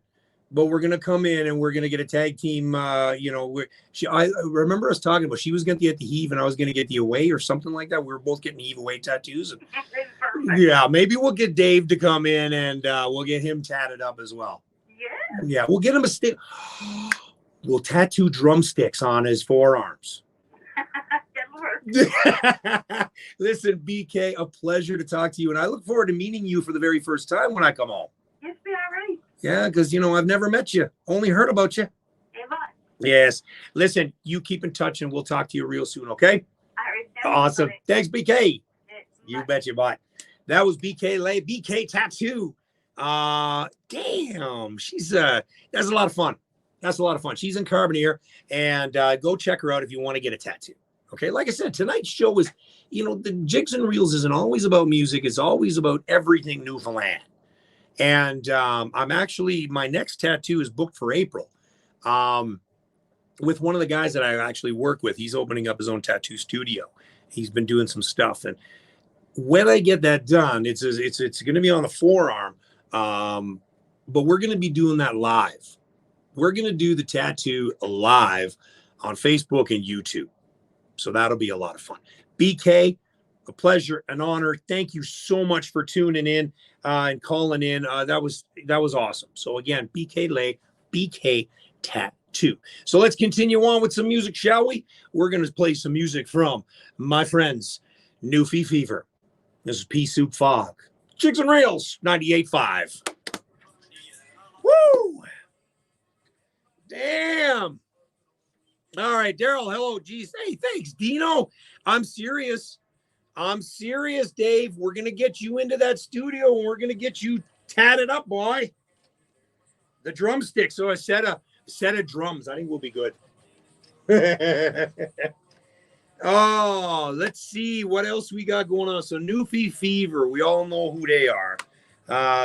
S1: but we're going to come in and we're going to get a tag team. I remember us talking about she was going to get the heave and I was going to get the away or something like that. We were both getting heave away tattoos. Yeah, maybe we'll get Dave to come in and we'll get him tatted up as well.
S2: Yeah.
S1: Yeah, we'll get him a stick. We'll tattoo drumsticks on his forearms. Listen, BK, a pleasure to talk to you. And I look forward to meeting you for the very first time when I come home.
S2: Yes, be all right.
S1: Yeah, because, I've never met you. Only heard about you.
S2: Hey, bye.
S1: Yes. Listen, you keep in touch and we'll talk to you real soon, okay?
S2: All right.
S1: Awesome. Thanks, BK. You
S2: Bye.
S1: bet you bought. That was Lahey, BK Tattoo. Damn, she's that's a lot of fun. That's a lot of fun. She's in Carbonear, and go check her out if you want to get a tattoo. Okay, like I said, tonight's show is, the Jigs and Reels isn't always about music. It's always about everything Newfoundland. And I'm actually, my next tattoo is booked for April. With one of the guys that I actually work with. He's opening up his own tattoo studio. He's been doing some stuff, and when I get that done, it's going to be on the forearm, but we're going to be doing that live. We're going to do the tattoo live on Facebook and YouTube, so that'll be a lot of fun. BK, a pleasure, an honor. Thank you so much for tuning in and calling in. That was awesome. So again, Lahey, BK Tattoo. So let's continue on with some music, shall we? We're going to play some music from my friends, Newfie Fever. This is Pea Soup Fog. Jigs and Reels, 98.5. Woo! Damn. All right, Daryl, hello. Geez, hey, thanks, Dino. I'm serious, Dave. We're going to get you into that studio, and we're going to get you tatted up, boy. The drumstick. So a set of drums. I think we'll be good. Oh, let's see what else we got going on. So Newfie Fever, we all know who they are.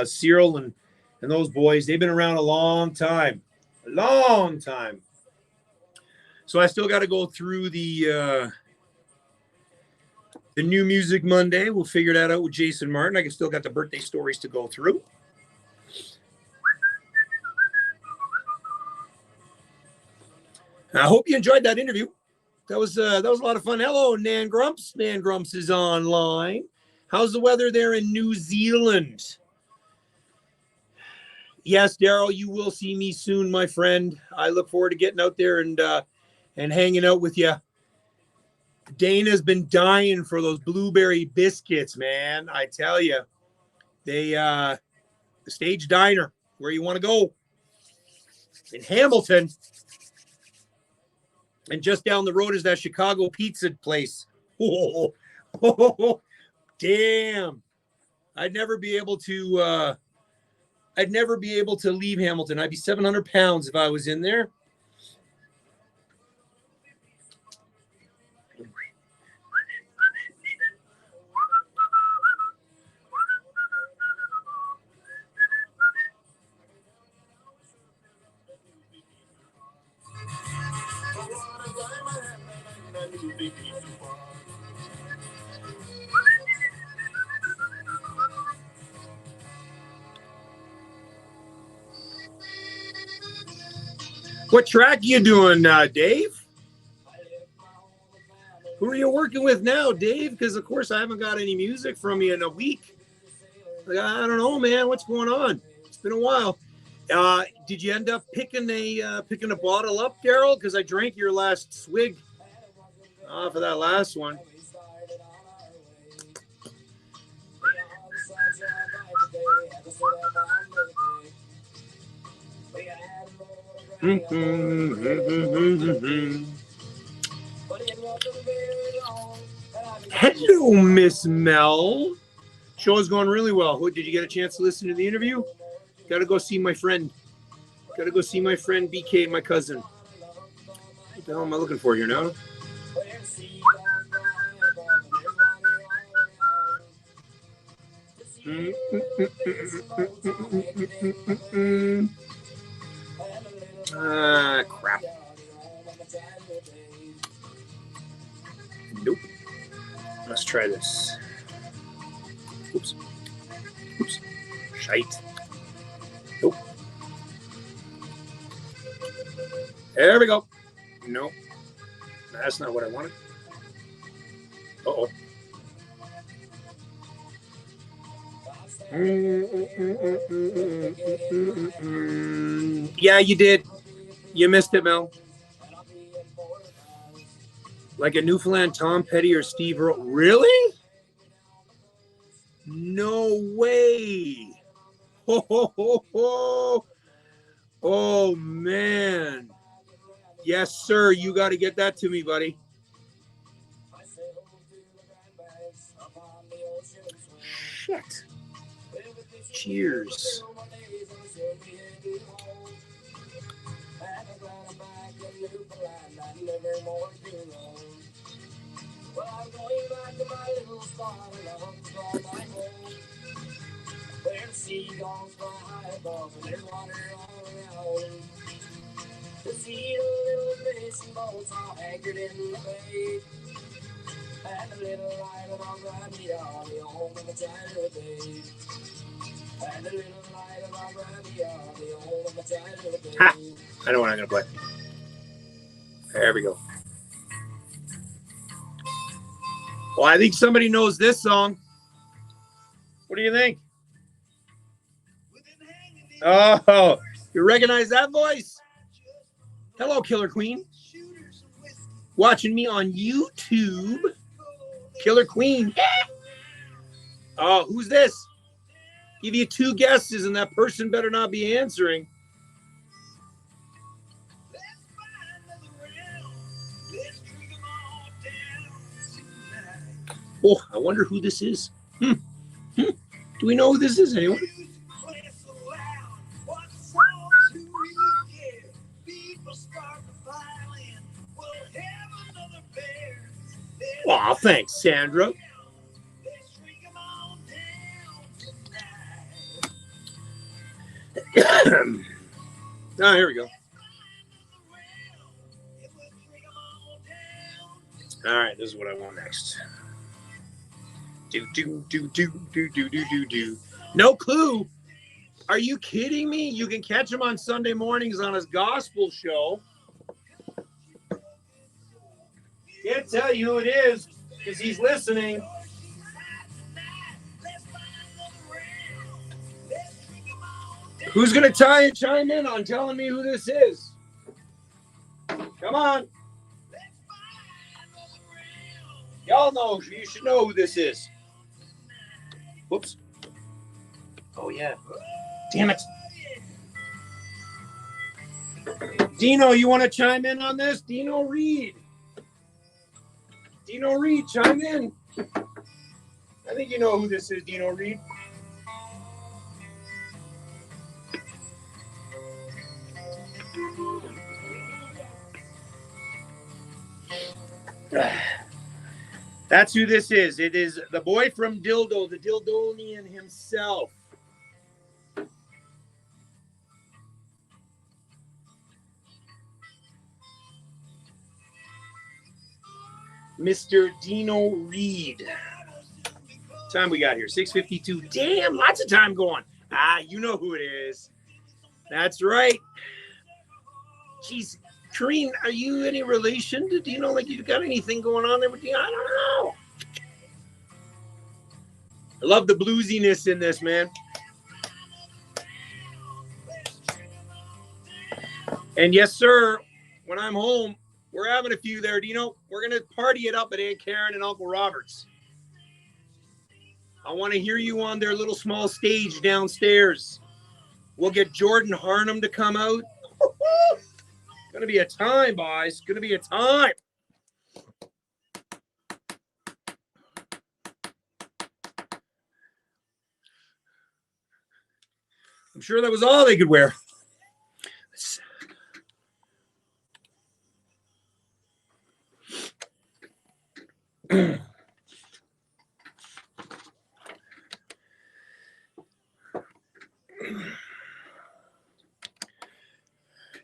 S1: Cyril and those boys, they've been around a long time. So I still got to go through the New Music Monday. We'll figure that out with Jason Martin. I still got the birthday stories to go through. I hope you enjoyed that interview. That was a lot of fun. Hello, Nan Grumps. Nan Grumps is online. How's the weather there in New Zealand? Yes, Daryl, you will see me soon, my friend. I look forward to getting out there and hanging out with you. Dana's been dying for those blueberry biscuits, man. I tell you, the Stage Diner, where you want to go in Hamilton. And just down the road is that Chicago pizza place. Oh, damn. I'd never be able to leave Hamilton. I'd be 700 pounds if I was in there. What track you doing, Dave? Who are you working with now, Dave? Because, of course, I haven't got any music from you in a week. I don't know, man. What's going on? It's been a while. Did you end up picking a bottle up, Daryl? Because I drank your last swig off of that last one. Hello, Miss Mel. Show is going really well. Did you get a chance to listen to the interview? Got to go see my friend. BK, my cousin. What the hell am I looking for here now? Crap. Nope. Let's try this. Oops. Shite. Nope. There we go. Nope. That's not what I wanted. Uh-oh. Yeah, you did. You missed it, Mel. Like a Newfoundland Tom Petty or Steve Earle. Really? No way. Oh, man. Yes, sir. You got to get that to me, buddy. shit. Cheers. Ha! I know what I'm going to play. There we go. Well, I think somebody knows this song. What do you think? Oh, you recognize that voice? Hello, Killer Queen. Watching me on YouTube. Killer Queen. Oh, who's this? Give you two guesses, and that person better not be answering. Oh, I wonder who this is. Do we know who this is, anyone? Aw, thanks, Sandra. Here we go. All right, this is what I want next. Do. No clue. Are you kidding me? You can catch him on Sunday mornings on his gospel show. Can't tell you who it is because he's listening. Who's going to chime in on telling me who this is? Come on. Y'all know. You should know who this is. Whoops. Oh, yeah. Damn it. Dino, you want to chime in on this? Dino Reed. Dino Reed, chime in. I think you know who this is, Dino Reed. That's who this is. It is the boy from Dildo, the Dildonian himself. Mr. Dino Reed. Time we got here, 6:52. Damn, lots of time going. You know who it is. That's right. Jeez, Kareen, are you any relation to Dino? Like, you got anything going on there with Dino? I don't know. I love the bluesiness in this, man. And yes, sir, when I'm home, we're having a few there, Dino. We're going to party it up at Aunt Karen and Uncle Robert's. I want to hear you on their little small stage downstairs. We'll get Jordan Harnum to come out. Going to be a time, boys. Going to be a time. I'm sure that was all they could wear.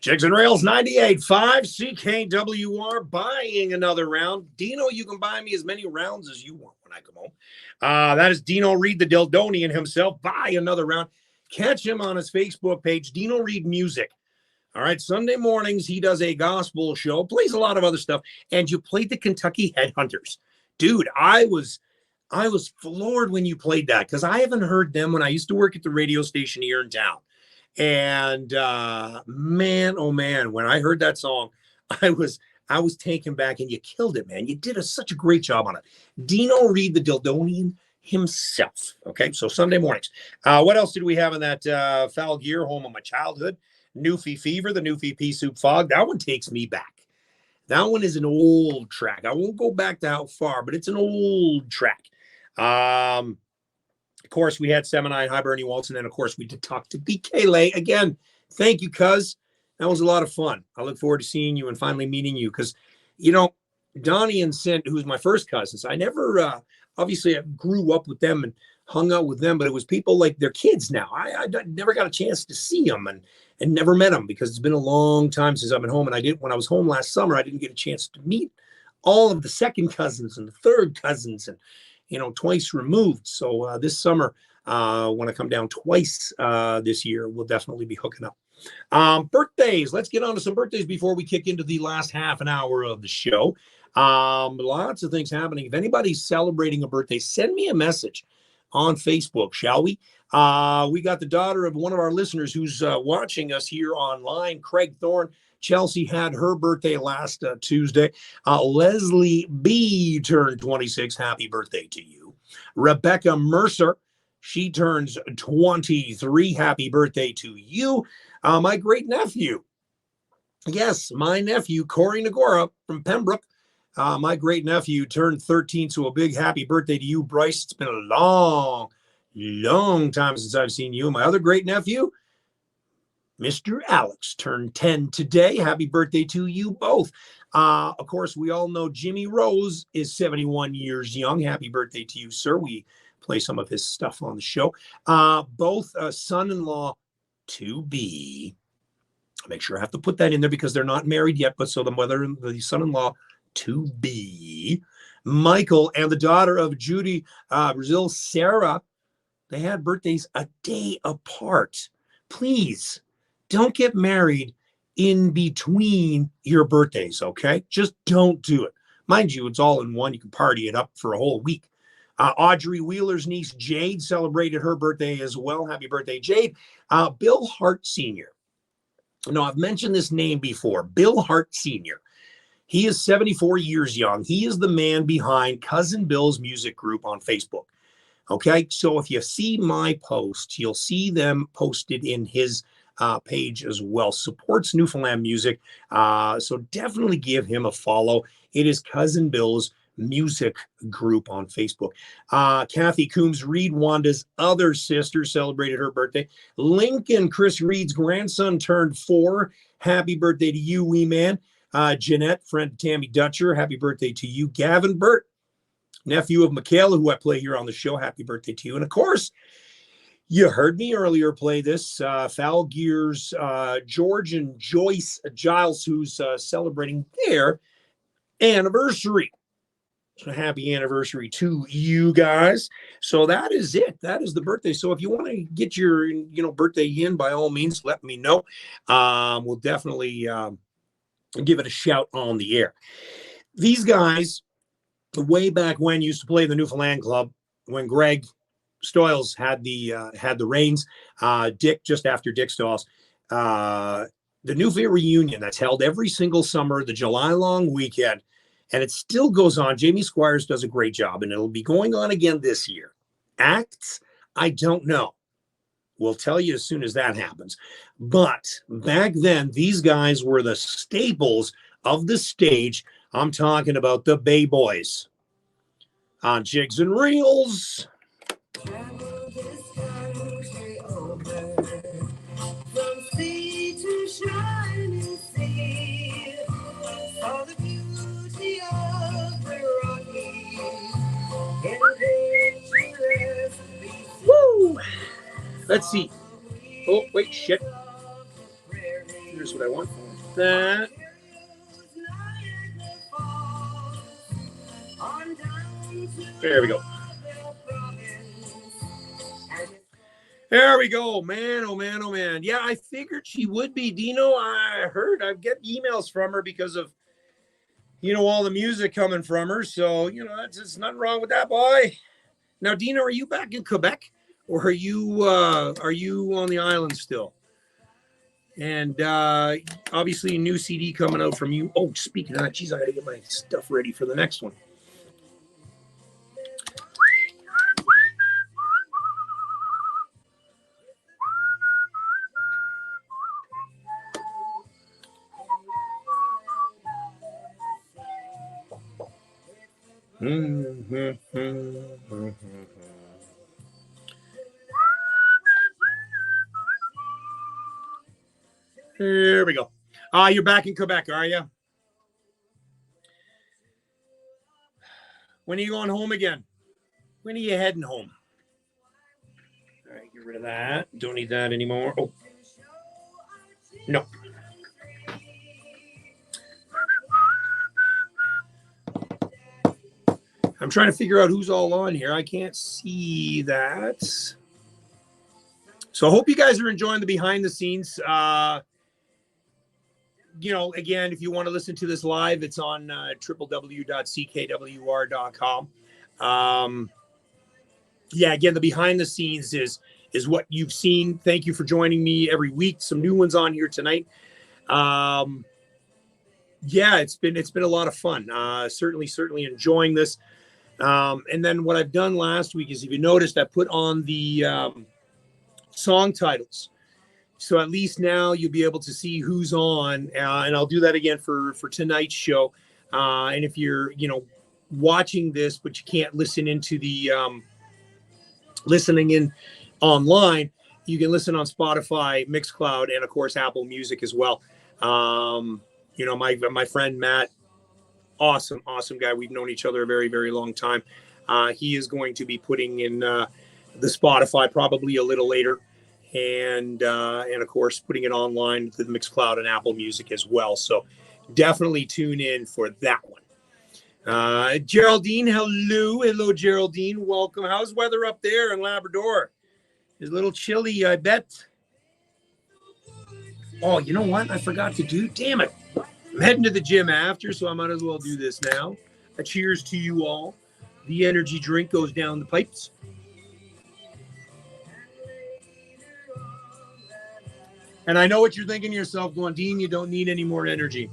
S1: Jigs and Rails 98.5 CKWR buying another round. Dino, you can buy me as many rounds as you want when I come home. That is Dino Reed, the Dildonian himself. Buy another round. Catch him on his Facebook page, Dino Reed Music. All right, Sunday mornings, he does a gospel show, plays a lot of other stuff, and you played the Kentucky Headhunters. Dude, I was floored when you played that because I haven't heard them when I used to work at the radio station here in town. And man, oh man, when I heard that song, I was taken back, and you killed it, man. You did such a great job on it. Dino Reed, the Dildonian himself. Okay, so Sunday mornings. What else did we have in that Foul Gear, Home of My Childhood? Newfie Fever, the Newfie Pea Soup Fog. That one takes me back. That one is an old track. I won't go back to how far, but it's an old track. Of course, we had Seminine, Hi Bernie Waltz, and then, of course, we did talk to BK Lay. Again, thank you, cuz. That was a lot of fun. I look forward to seeing you and finally meeting you because, you know, Donnie and Cint, who's my first cousins, I never, obviously, I grew up with them and hung out with them, but it was people like their kids now. I never got a chance to see them and never met them because it's been a long time since I've been home. And when I was home last summer, I didn't get a chance to meet all of the second cousins and the third cousins and, twice removed. So this summer, when I come down twice this year, we'll definitely be hooking up. Birthdays. Let's get on to some birthdays before we kick into the last half an hour of the show. Lots of things happening. If anybody's celebrating a birthday, send me a message on Facebook, shall we? We got the daughter of one of our listeners who's watching us here online, Craig Thorne. Chelsea had her birthday last Tuesday. Leslie B turned 26. Happy birthday to you. Rebecca Mercer, she turns 23. Happy birthday to you. My great nephew. Yes, my nephew, Corey Nagora from Pembroke. My great nephew turned 13. So a big happy birthday to you, Bryce. It's been a long time since I've seen you. My other great nephew, Mr. Alex, turned 10 today. Happy birthday to you both. Of course, we all know Jimmy Rose is 71 years young. Happy birthday to you, sir. We play some of his stuff on the show. Both son-in-law to be. Make sure I have to put that in there because they're not married yet. But so the son-in-law to be, Michael, and the daughter of Judy Brazil, Sarah, they had birthdays a day apart. Please don't get married in between your birthdays, okay? Just don't do it. Mind you, it's all in one. You can party it up for a whole week. Audrey Wheeler's niece, Jade, celebrated her birthday as well. Happy birthday, Jade. Bill Hart Sr. Now, I've mentioned this name before. Bill Hart Sr. He is 74 years young. He is the man behind Cousin Bill's music group on Facebook. Okay, so if you see my post, you'll see them posted in his page as well. Supports Newfoundland music. So definitely give him a follow. It is Cousin Bill's music group on Facebook. Kathy Coombs Reed, Wanda's other sister, celebrated her birthday. Lincoln, Chris Reed's grandson, turned 4. Happy birthday to you, wee man. Jeanette, friend Tammy Dutcher, happy birthday to you. Gavin Burt, nephew of Michaela, who I play here on the show, happy birthday to you. And of course, you heard me earlier play this. Foul Gears, George and Joyce Giles, who's celebrating their anniversary. So happy anniversary to you guys. So that is it. That is the birthday. So if you want to get your birthday in, by all means, let me know. We'll definitely give it a shout on the air. These guys, way back when, used to play the Newfoundland Club when Greg Stoyles had the reins. Dick, just after Dick Stoyles. The Newfield reunion that's held every single summer, the July long weekend. And it still goes on. Jamie Squires does a great job, and it'll be going on again this year. Acts, I don't know. We'll tell you as soon as that happens. But back then, these guys were the staples of the stage. I'm talking about the Bay Boys on Jigs and Reels. From sea to shining sea, all the beauty of the Rockies, adventurous. Woo! Let's see. Oh, wait, shit. Here's what I want. That. There we go. There we go. Man, oh man, oh man. Yeah, I figured she would be. Dino, I get emails from her because of, all the music coming from her. So, it's nothing wrong with that, boy. Now, Dino, are you back in Quebec or are you on the island still? And obviously, a new CD coming out from you. Oh, speaking of that, geez, I got to get my stuff ready for the next one. There we go. You're back in Quebec, are you? When are you going home again? When are you heading home? All right, get rid of that. Don't need that anymore. Oh, no. I'm trying to figure out who's all on here. I can't see that. So I hope you guys are enjoying the behind the scenes. You know, again, if you want to listen to this live, it's on www.ckwr.com. Yeah, again, the behind the scenes is what you've seen. Thank you for joining me every week. Some new ones on here tonight. Yeah, it's been a lot of fun. Certainly enjoying this. And then what I've done last week is, if you noticed, I put on the song titles. So at least now you'll be able to see who's on, and I'll do that again for tonight's show. And if you're, watching this, but you can't listen into the listening in online, you can listen on Spotify, Mixcloud, and of course Apple Music as well. My friend Matt, awesome guy. We've known each other a very, very long time. He is going to be putting in the Spotify probably a little later. And of course, putting it online to the Mixcloud and Apple Music as well. So definitely tune in for that one. Geraldine, hello, Geraldine. Welcome. How's weather up there in Labrador? It's a little chilly, I bet. Oh, you know what? I forgot to do. Damn it. I'm heading to the gym after, so I might as well do this now. A cheers to you all. The energy drink goes down the pipes. And I know what you're thinking to yourself, going, Dean, you don't need any more energy.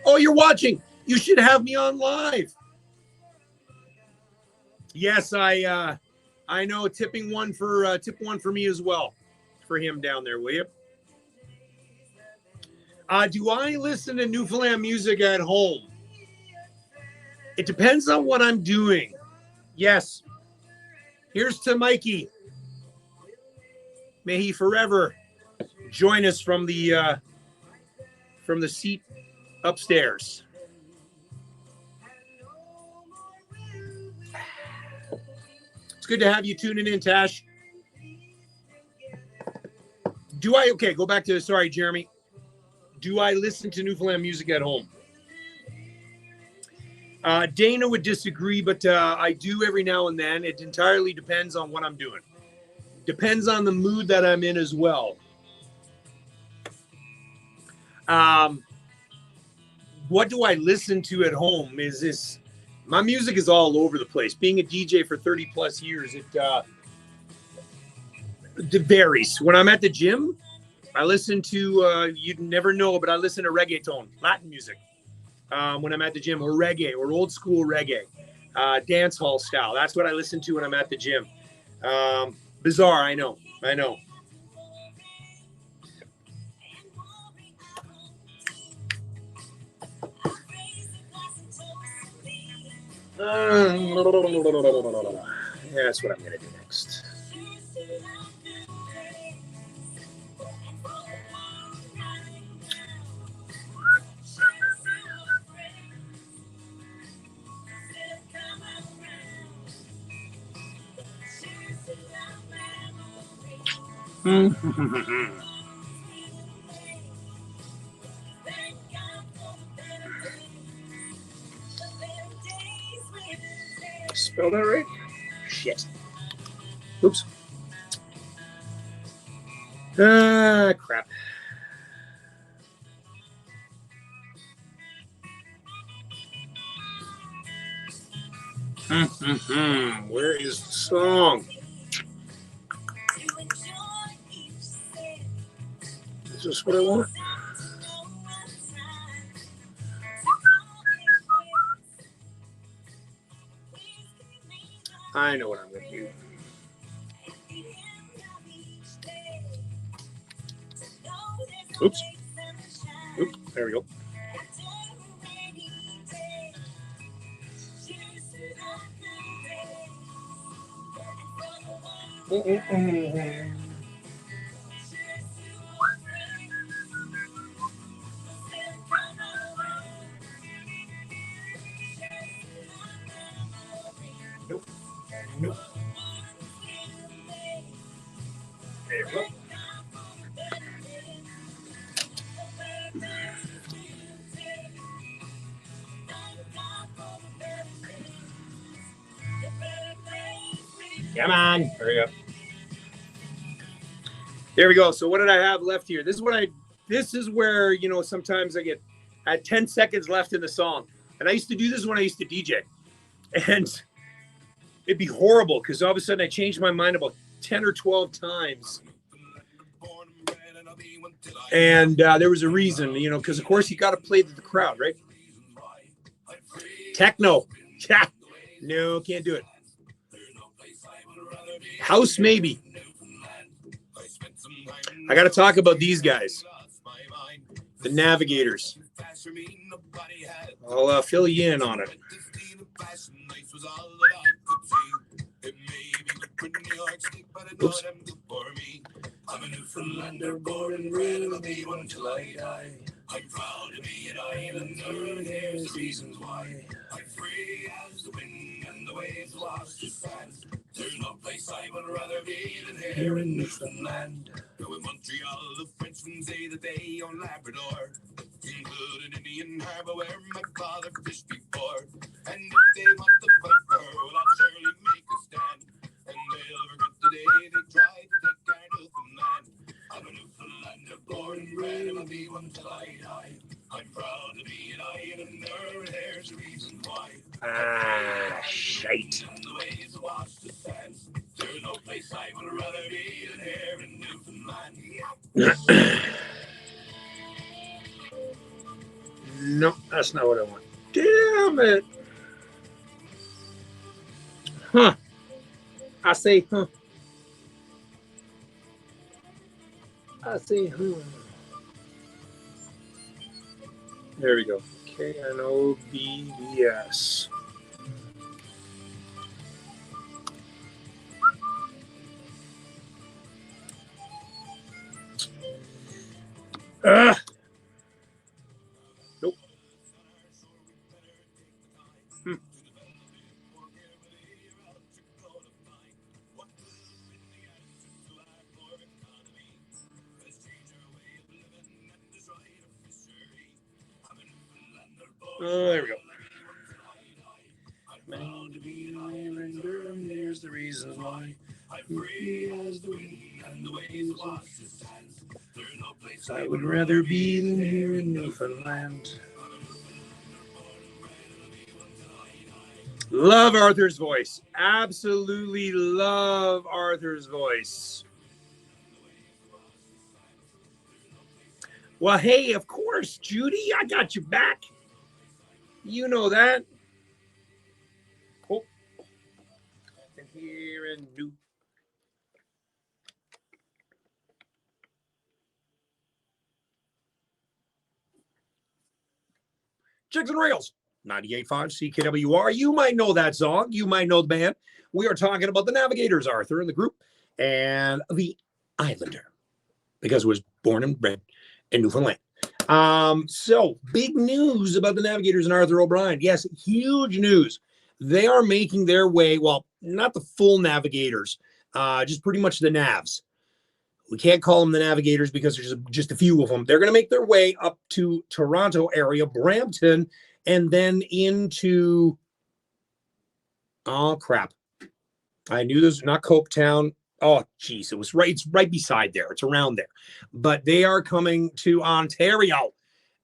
S1: Oh, you're watching. You should have me on live. Yes, I know. Tip one for me as well, for him down there, will you? Do I listen to Newfoundland music at home? It depends on what I'm doing. Yes. Here's to Mikey. May he forever join us from the seat upstairs. It's good to have you tuning in, Tash. Go back to, sorry, Jeremy. Do I listen to Newfoundland music at home? Dana would disagree, but I do every now and then. It entirely depends on what I'm doing. Depends on the mood that I'm in as well. What do I listen to at home? My music is all over the place. Being a DJ for 30 plus years, it varies. When I'm at the gym, I listen to, you'd never know, but I listen to reggaeton, Latin music. When I'm at the gym, or reggae, or old school reggae, dance hall style. That's what I listen to when I'm at the gym. Bizarre, I know. That's what I'm going to do next. Spell that right? Shit. Oops. Crap. Where is the song? Is this what I want? I know what I'm going to do. Oops. There we go. Nope. There you go. Come on. There we go. There we go. So what did I have left here? This is where, you know, sometimes I had 10 seconds left in the song. And I used to do this when I used to DJ. And it'd be horrible because all of a sudden I changed my mind about 10 or 12 times. And there was a reason, you know, because of course you got to play to the crowd, right? Techno. Yeah. No, can't do it. House, maybe. I got to talk about these guys, the Navigators. I'll fill you in on it. Oops. I'm a Newfoundlander, born and bred, and I'll be one till I die. I'm proud to be an islander, and here's reasons why. I'm free as the wind, and the waves wash the sand. There's no place I would rather be than here in Newfoundland. Now in Montreal, the Frenchmen say that they own Labrador, including Indian Harbor where my father fished before. And if they want the fight for, well, I'll surely make a stand. And they'll regret the day they tried to take our Newfoundland. I'm a Newfoundlander, born and bred, and I'll be one till I die. I'm proud to be an islander, and there's the reason why. Ah, shite. There's no place I would rather be than here in Newfoundland. No, that's not what I want. Damn it. Huh. I say, huh. I say, huh. There we go. KNOBBS. Nope. There we go. Bound to be an islander, and there's the reasons why. I'm free as the wind, and the waves wash the sands. There's no place I would rather be than here in Newfoundland. Love Arthur's voice. Absolutely love Arthur's voice. Well, hey, of course, Judy, I got your back. You know that. Cool. And here in New. Jigs and Rails, 98.5 CKWR. You might know that song. You might know the band. We are talking about the Navigators, Arthur, and the group, and the Islander, because it was born and bred in Newfoundland. So big news about the Navigators and Arthur O'Brien. Yes, huge news. They are making their way, well, not the full Navigators, just pretty much the Navs. We can't call them the Navigators because there's just a few of them. They're going to make their way up to Toronto area, Brampton, and then into, oh, crap. I knew this was not Coketown. Oh, geez, it's right beside there. It's around there. But they are coming to Ontario.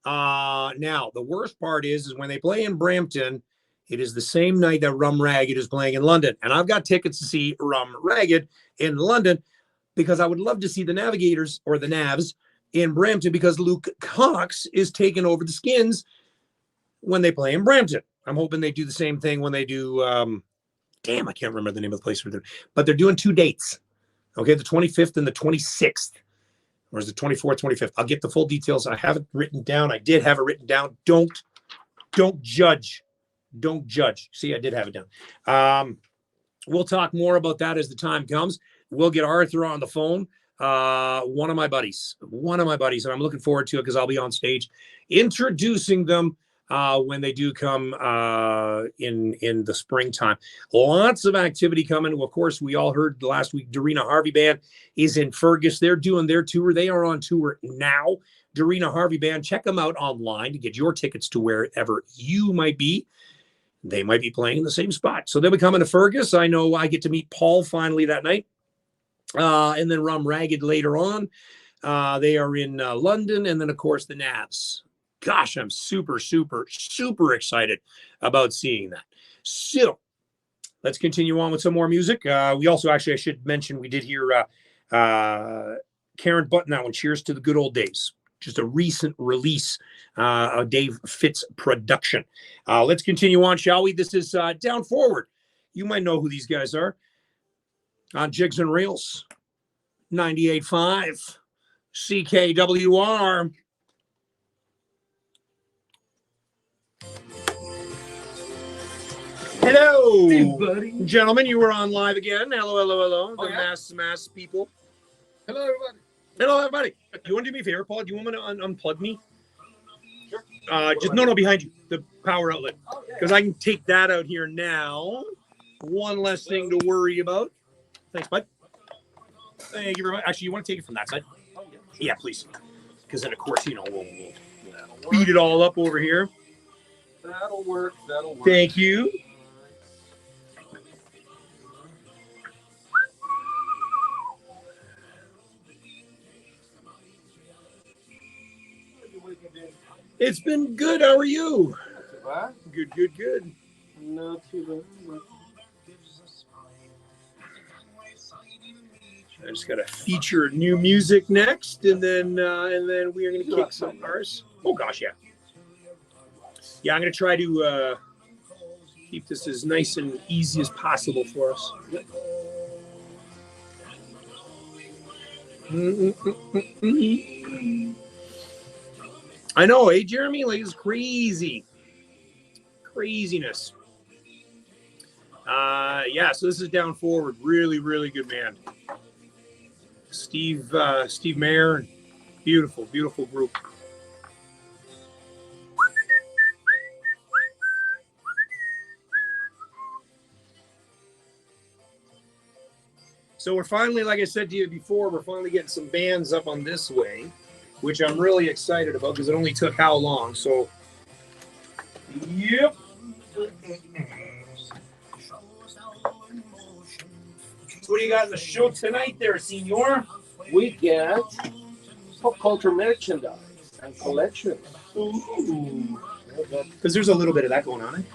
S1: Now, the worst part is when they play in Brampton, it is the same night that Rum Ragged is playing in London. And I've got tickets to see Rum Ragged in London because I would love to see the Navigators or the Navs in Brampton because Luke Cox is taking over the Skins when they play in Brampton. I'm hoping they do the same thing when they do, damn, I can't remember the name of the place, but they're doing 2 dates. Okay, the 25th and the 26th. Or is it 24th, 25th? I'll get the full details. I have it written down. I did have it written down. Don't judge. Don't judge. See, I did have it down. We'll talk more about that as the time comes. We'll get Arthur on the phone. One of my buddies, and I'm looking forward to it because I'll be on stage introducing them when they do come in the springtime. Lots of activity coming. Well, of course, we all heard last week, Darina Harvey Band is in Fergus. They're doing their tour. They are on tour now. Darina Harvey Band, check them out online to get your tickets to wherever you might be. They might be playing in the same spot. So they'll be coming to Fergus. I know I get to meet Paul finally that night. And then Rum Ragged later on. They are in London. And then, of course, the Navs. Gosh, I'm super, super, super excited about seeing that. So let's continue on with some more music. We also, actually, I should mention, we did hear Karen Button, that one, Cheers to the Good Old Days. Just a recent release, a Dave Fitz production. Let's continue on, shall we? This is Down Forward. You might know who these guys are. On Jigs and Reels, 98.5, CKWR. Hello,
S3: hey, buddy.
S1: Gentlemen, you were on live again. Hello, hello, hello.
S3: Oh,
S1: The
S3: yeah?
S1: mass people.
S3: Hello, everybody.
S1: Hello, everybody. Do you want to do me a favor, Paul? Do you want me to unplug me?
S3: Sure.
S1: Just no, behind you, the power outlet,
S3: Oh, yeah.
S1: because I can take that out here now. One less thing to worry about. Thanks, bud. Thank you very much. Actually, you want to take it from that side?
S3: Oh, yeah.
S1: Yeah, please. Because then, of course, we'll beat it all up over here.
S3: That'll work. That'll work.
S1: Thank you. It's been good. How are you?
S3: Not
S1: Good, good, good.
S3: too bad. Not too bad.
S1: I just got to feature new music next, and then we are going to kick some ours. Oh gosh, yeah. Yeah, I'm going to try to keep this as nice and easy as possible for us. I know, eh, Jeremy? Like, it's crazy. Craziness. Yeah, so this is Down Forward. Really, really good band. Steve Mayer. Beautiful, beautiful group. So we're finally, like I said to you before, we're finally getting some bands up on this way, which I'm really excited about because it only took how long? So, yep. So what do you got in the show tonight there, senor?
S3: We get pop culture merchandise and collections.
S1: Ooh. Because there's a little bit of that going on.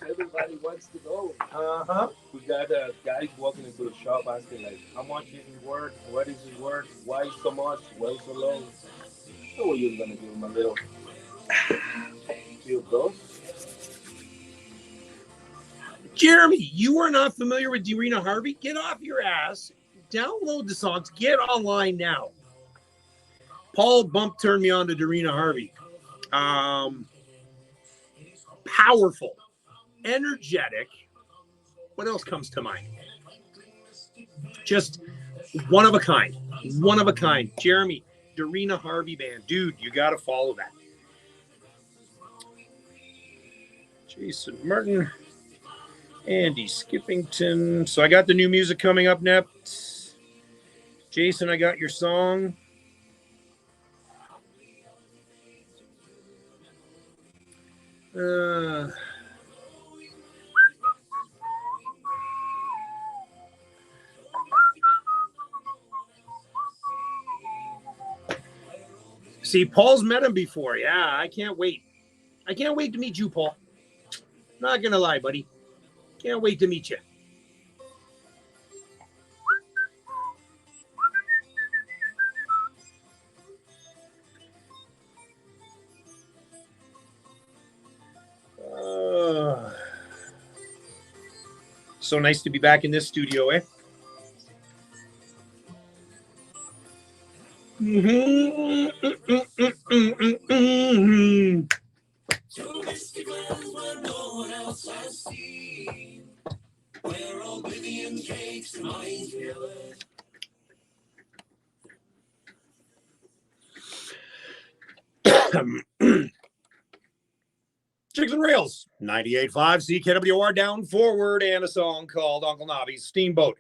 S3: Everybody wants to know.
S1: Uh-huh.
S3: We got guys walking into the shop asking, like, how much is it worth? What is it worth? Why so much? Why so low? So what you're going to give them a little few of those?
S1: Jeremy, you are not familiar with Darina Harvey? Get off your ass. Download the songs. Get online now. Paul Bump turned me on to Darina Harvey. Powerful, energetic. What else comes to mind? Just one of a kind. One of a kind. Jeremy, Darina Harvey Band. Dude, you got to follow that. Jason Martin. Andy Skippington. So I got the new music coming up next. Jason, I got your song. See, Paul's met him before. Yeah, I can't wait. I can't wait to meet you, Paul. Not gonna lie, buddy. Can't wait to meet you. So nice to be back in this studio, eh? Jigs and Rails, 98.5 CKWR down forward, and a song called Uncle Nobby's Steamboat.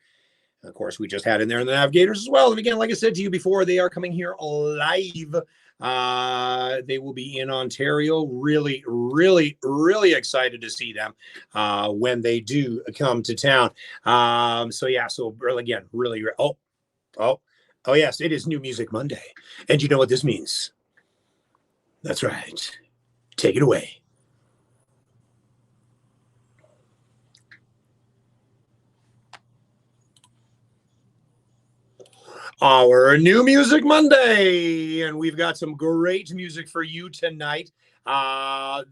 S1: And of course, we just had in there in the Navigators as well. And again, like I said to you before, they are coming here live. They will be in Ontario. Really, really, really excited to see them when they do come to town. So again, really, oh, yes, it is New Music Monday. And you know what this means? That's right. Take it away. Our New Music Monday, and we've got some great music for you tonight.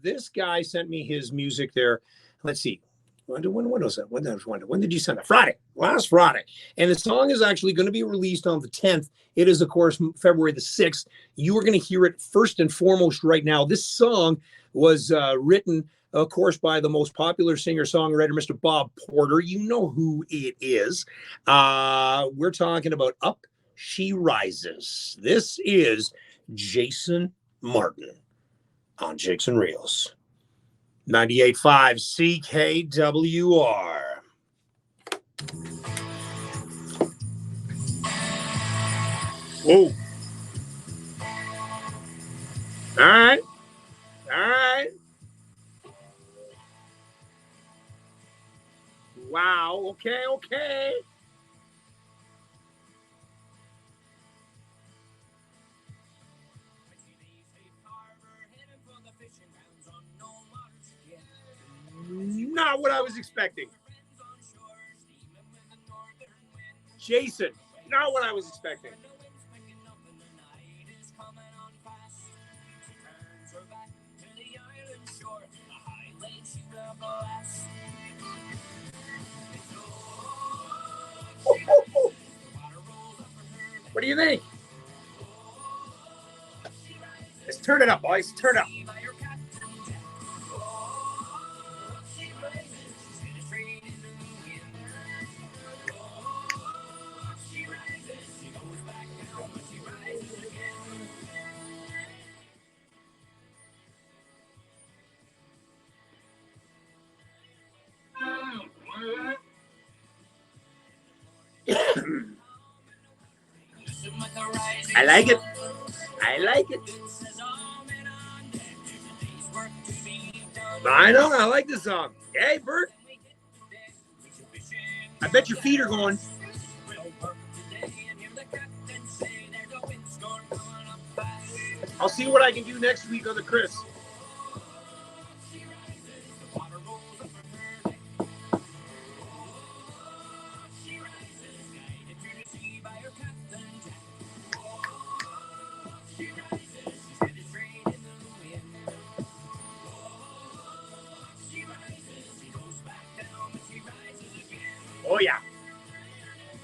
S1: This guy sent me his music there. Let's see. When was that? When did you send it? Friday. Last Friday. And the song is actually going to be released on the 10th. It is, of course, February the 6th. You are going to hear it first and foremost right now. This song was written, of course, by the most popular singer-songwriter, Mr. Bob Porter. You know who it is. We're talking about Up She Rises. This is Jason Martin on Jigs and Reels. 98.5 CKWR. Whoa. All right. Wow. Okay. Not what I was expecting. Jason, not what I was expecting. What do you think? Let's turn it up, boys. Turn it up. I like it. I know. I like this song. Hey, Bert. I bet your feet are going. I'll see what I can do next week on the Chris.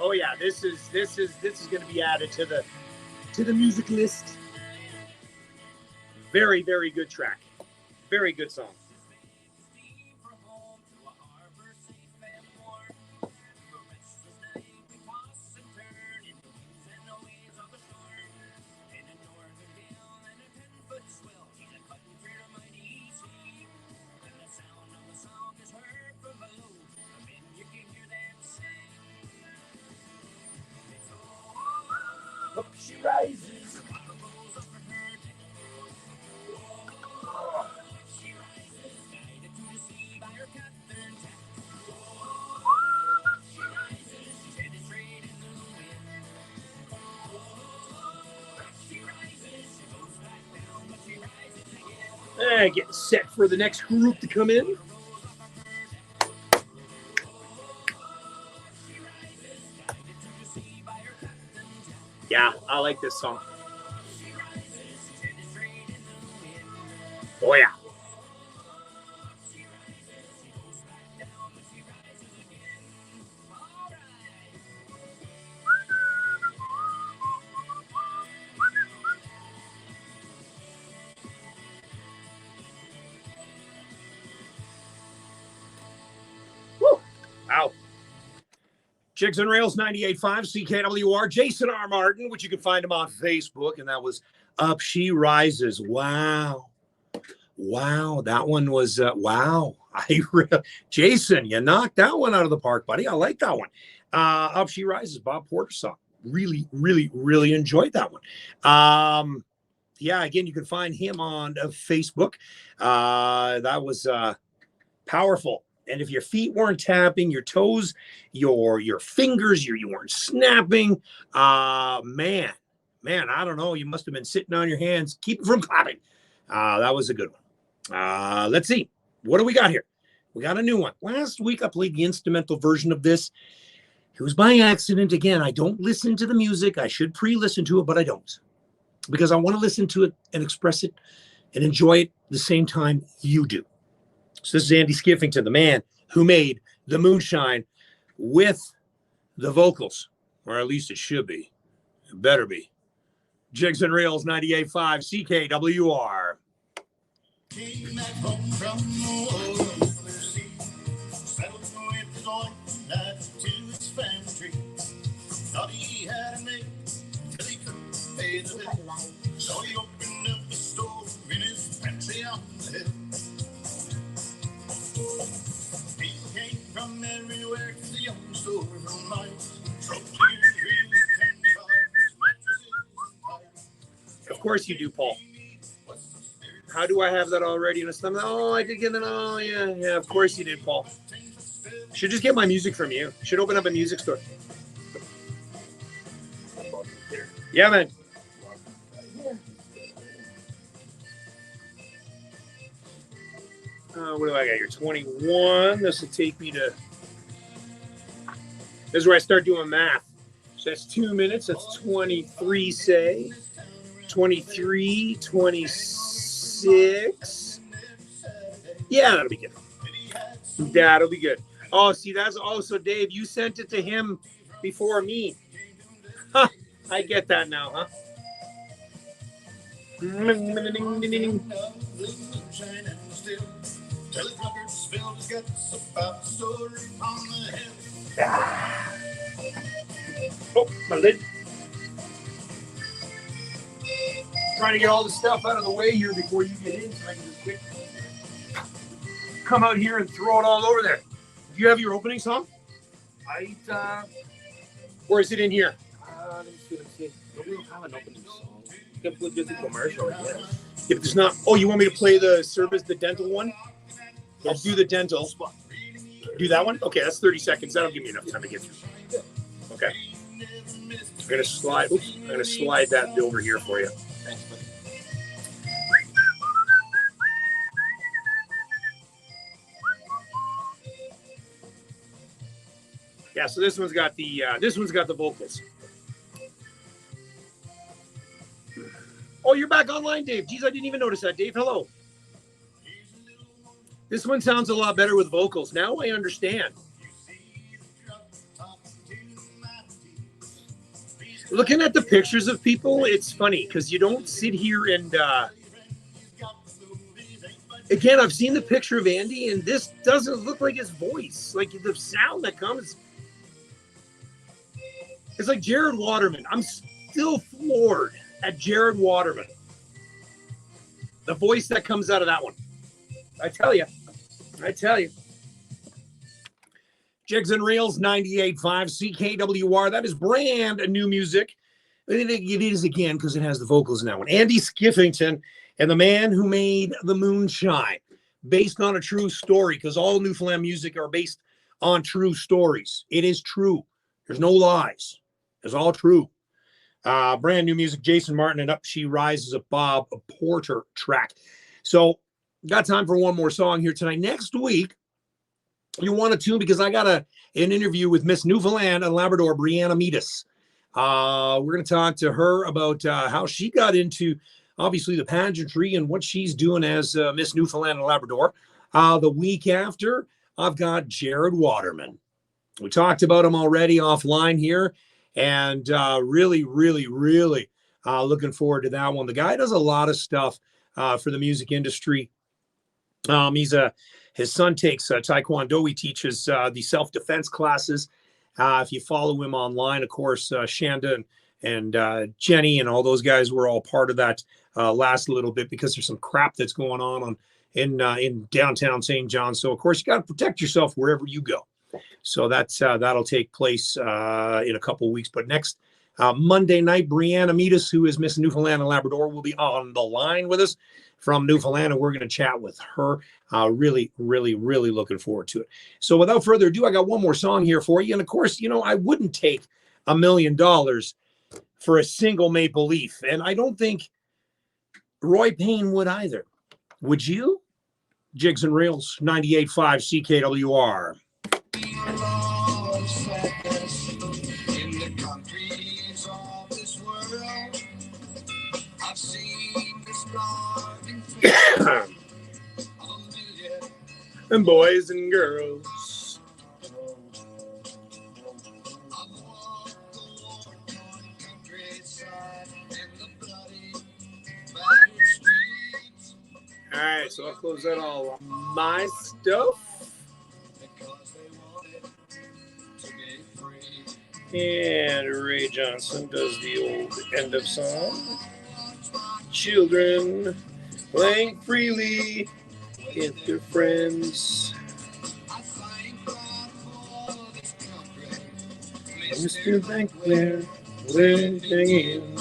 S1: Oh yeah. This is going to be added to the music list. Very, very good track. Very good song. Up she rises. Getting set for the next group to come in. Yeah, I like this song. Oh, yeah. Woo. Wow. Jigs and Rails 98.5 CKWR. Jason R. Martin, which you can find him on Facebook, and that was Up She Rises. Wow. Wow, that one was wow. Jason, you knocked that one out of the park, buddy. I like that one. Up She Rises, Bob Porter song. Really, really, really enjoyed that one. Yeah, again, you can find him on Facebook. That was powerful. And if your feet weren't tapping, your toes, your fingers, you weren't snapping, man, I don't know. You must have been sitting on your hands, keep from clapping. That was a good one. Let's see. What do we got here? We got a new one. Last week, I played the instrumental version of this. It was by accident. Again, I don't listen to the music. I should pre-listen to it, but I don't. Because I want to listen to it and express it and enjoy it the same time you do. So this is Andy Skiffington, the man who made the moonshine with the vocals, or at least it should be. It better be. Jigs and Reels 98.5 CKWR.
S4: Came back home from the overseas, settled with his wife and added to his family tree. Thought he had a mate till he couldn't pay the bill, so he opened up a store in his pantry on the hill. People came from everywhere to the young store from miles, trophies, reels, candy bars, mattresses, tires.
S1: Of course you do, Paul. How do I have that already in a stomach? Oh, I did get it. Oh, yeah, of course you did, Paul. Should just get my music from you. Should open up a music store. Yeah, man. What do I got here? 21. This will take me to... This is where I start doing math. So that's 2 minutes. That's 23, say. 23, 26. Yeah, that'll be good. That'll be good. Oh, see, that's also Dave. You sent it to him before me. Huh. I get that now, huh? Oh, my lid. Trying to get all the stuff out of the way here before you get in, so I can just quick come out here and throw it all over there. Do you have your opening song? Or is it in here?
S3: Let me see. We don't have an opening song. You can put just a commercial, yeah.
S1: If there's not, oh, you want me to play the service, the dental one? I'll do the dental. Do that one? Okay, that's 30 seconds. That'll give me enough time to get through. Okay. I'm gonna slide that over here for you.
S3: Thanks, buddy.
S1: Yeah, so this one's got the vocals. Oh, you're back online, Dave. Geez, I didn't even notice that, Dave. Hello. This one sounds a lot better with vocals. Now I understand. Looking at the pictures of people, it's funny because you don't sit here and again, I've seen the picture of Andy, and this doesn't look like his voice. Like the sound that comes, it's like Jared Waterman. I'm still floored at Jared Waterman. The voice that comes out of that one. I tell you. Jigs and Reels 98.5 CKWR. That is brand new music. It is again because it has the vocals in that one. Andy Skiffington and the man who made the moonshine, based on a true story, because all Newfoundland music are based on true stories. It is true. There's no lies. It's all true. Brand new music, Jason Martin and Up She Rises, a Bob Porter track. So got time for one more song here tonight. Next week, you want to tune because I got an interview with Miss Newfoundland and Labrador, Brianna Meadus. We're going to talk to her about how she got into, obviously, the pageantry and what she's doing as Miss Newfoundland and Labrador. The week after, I've got Jared Waterman. We talked about him already offline here, and really looking forward to that one. The guy does a lot of stuff for the music industry. His son takes Taekwondo. He teaches the self-defense classes. If you follow him online, of course, Shanda and Jenny and all those guys were all part of that last a little bit because there's some crap that's going on in downtown St. John. So of course you got to protect yourself wherever you go. So that'll take place in a couple of weeks. But next Monday night, Brianna Metis, who is Miss Newfoundland and Labrador, will be on the line with us from Newfoundland, and we're going to chat with her. Really looking forward to it. So without further ado, I got one more song here for you. And of course, you know, I wouldn't take $1 million for a single maple leaf. And I don't think Roy Payne would either. Would you? Jigs and Reels, 98.5 CKWR.
S4: In the countries of this world, I've seen the starving face of a million
S1: And boys and girls.
S4: I've walked the war-torn countryside and the bloody battered streets
S1: All right, so I'll close that all on my stuff.
S4: because they wanted to be free.
S1: And Ray Johnson does the old end of song. Children playing freely with their friends.
S4: I thank God for this country.
S1: Mr. Thankful, living in.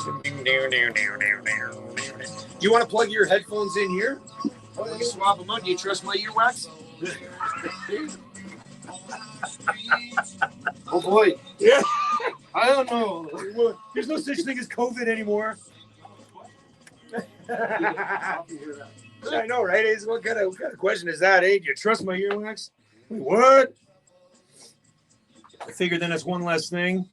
S1: Do you want to plug your headphones in here? You swap them out. Do you trust my earwax?
S3: Oh boy.
S1: Yeah.
S3: I don't know.
S1: There's no such thing as COVID anymore. I know, right? What kind of question is that, eh? Do you trust my earwax? Wait, what? I figured then that's one less thing.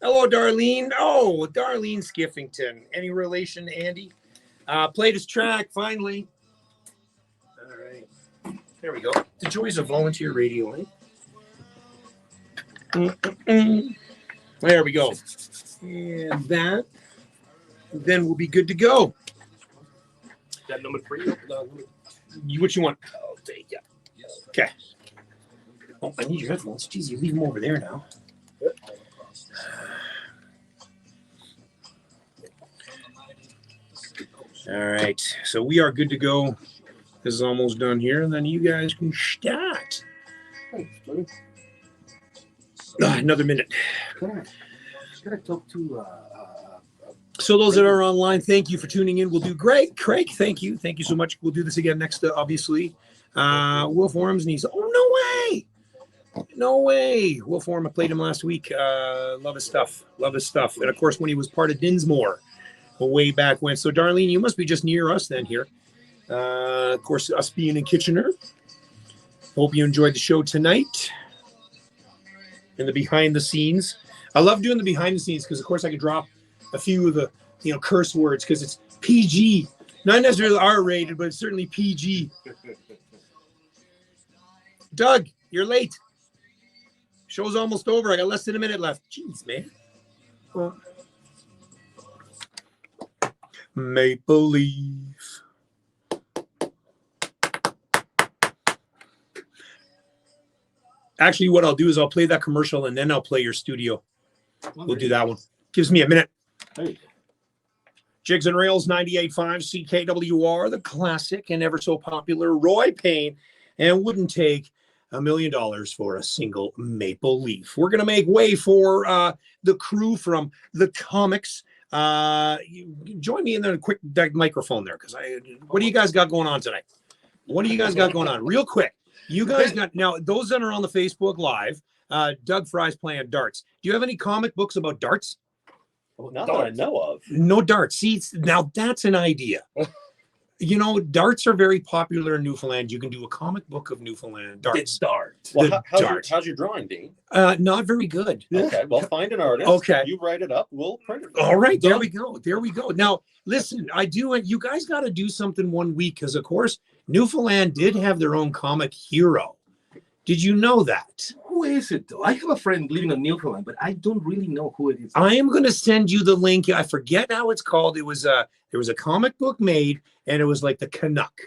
S1: Hello, Darlene. Oh, Darlene Skiffington. Any relation to Andy? Played his track, finally. All right. There we go. The joys of volunteer radio, eh? There we go. And that, then we'll be good to go.
S3: That number 3?
S1: What you want? I'll take it. Okay. Oh, I need your headphones. Jeez, you leave them over there now. All right. So we are good to go. This is almost done here, and then you guys can start. Another minute.
S3: Gotta talk to
S1: So those that are online, thank you for tuning in. We'll do great. Craig, thank you. Thank you so much. We'll do this again next, obviously. Will Forums, and he's, oh, no way. No way. Will Forum, I played him last week. Love his stuff. Love his stuff. And, of course, when he was part of Dinsmore way back when. So, Darlene, you must be just near us then here. Of course, us being in Kitchener. Hope you enjoyed the show tonight. And the behind the scenes. I love doing the behind the scenes because, of course, I can drop a few of the curse words because it's PG. Not necessarily R-rated, but it's certainly PG. Doug, you're late. Show's almost over. I got less than a minute left. Jeez, man. Well, Maple Leaf. Actually, what I'll do is I'll play that commercial and then I'll play your studio. We'll do that one. Gives me a minute.
S3: Hey.
S1: Jigs and Rails 98.5 CKWR, the classic and ever so popular Roy Payne, and wouldn't take $1 million for a single maple leaf. We're going to make way for the crew from the comics. Join me in the quick microphone there, because what do you guys got going on tonight? What do you guys got going on? Real quick. You guys got, now, those that are on the Facebook Live, Doug Fry's playing darts. Do you have any comic books about darts?
S3: Well, not that I know of.
S1: No darts. See, now that's an idea. Darts are very popular in Newfoundland. You can do a comic book of Newfoundland darts.
S3: It's darts. Well, how's your drawing, Dean?
S1: Not very good.
S3: Okay, well, find an artist.
S1: Okay.
S3: You write it up. We'll print it.
S1: All right, there we go. There we go. Now, listen, you guys got to do something one week because, of course, Newfoundland did have their own comic hero. Did you know that?
S5: Who is it, though? I have a friend living in Newfoundland, but I don't really know who it is.
S1: I am going to send you the link. I forget how it's called. There was a comic book made, and it was like the Canuck.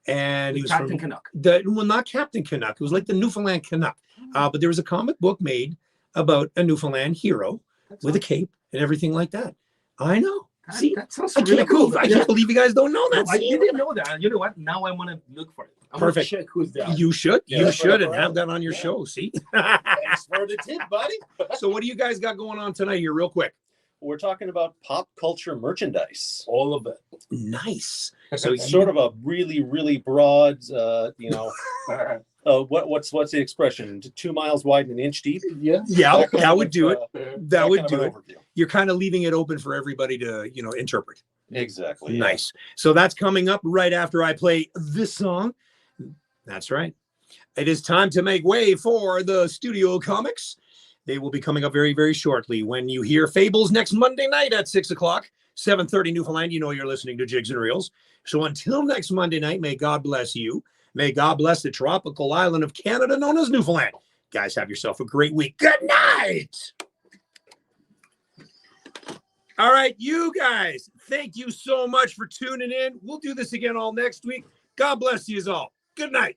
S1: And he was
S5: Captain Canuck.
S1: Not Captain Canuck. It was like the Newfoundland Canuck. But there was a comic book made about a Newfoundland hero with a cape and everything like that. I know. See,
S5: that sounds
S1: I
S5: really
S1: can't
S5: cool.
S1: believe, I can't believe you guys don't know that.
S5: No, I
S1: See?
S5: didn't know that. You know what? Now I want to look for it. I'm gonna
S1: Perfect.
S5: check who's that.
S1: You should.
S3: Yeah,
S1: You
S3: that's
S1: should,
S3: what
S1: and
S3: I'm
S1: have that on your show. See.
S3: Thanks for the tip, buddy.
S1: So, what do you guys got going on tonight here, real quick?
S6: We're talking about pop culture merchandise.
S3: All of it.
S1: Nice. So,
S6: It's sort of a really, really broad, what's the expression? 2 miles wide and an inch deep.
S3: Yeah.
S1: yeah, that would do it. That would do it.
S6: Overview.
S1: You're kind of leaving it open for everybody to, interpret.
S6: Exactly.
S1: Nice. So that's coming up right after I play this song. That's right. It is time to make way for the studio comics. They will be coming up very, very shortly. When you hear Fables next Monday night at 6 o'clock, 7:30 Newfoundland, you know you're listening to Jigs and Reels. So until next Monday night, may God bless you. May God bless the tropical island of Canada known as Newfoundland. Guys, have yourself a great week. Good night. All right, you guys, thank you so much for tuning in. We'll do this again all next week. God bless you all. Good night.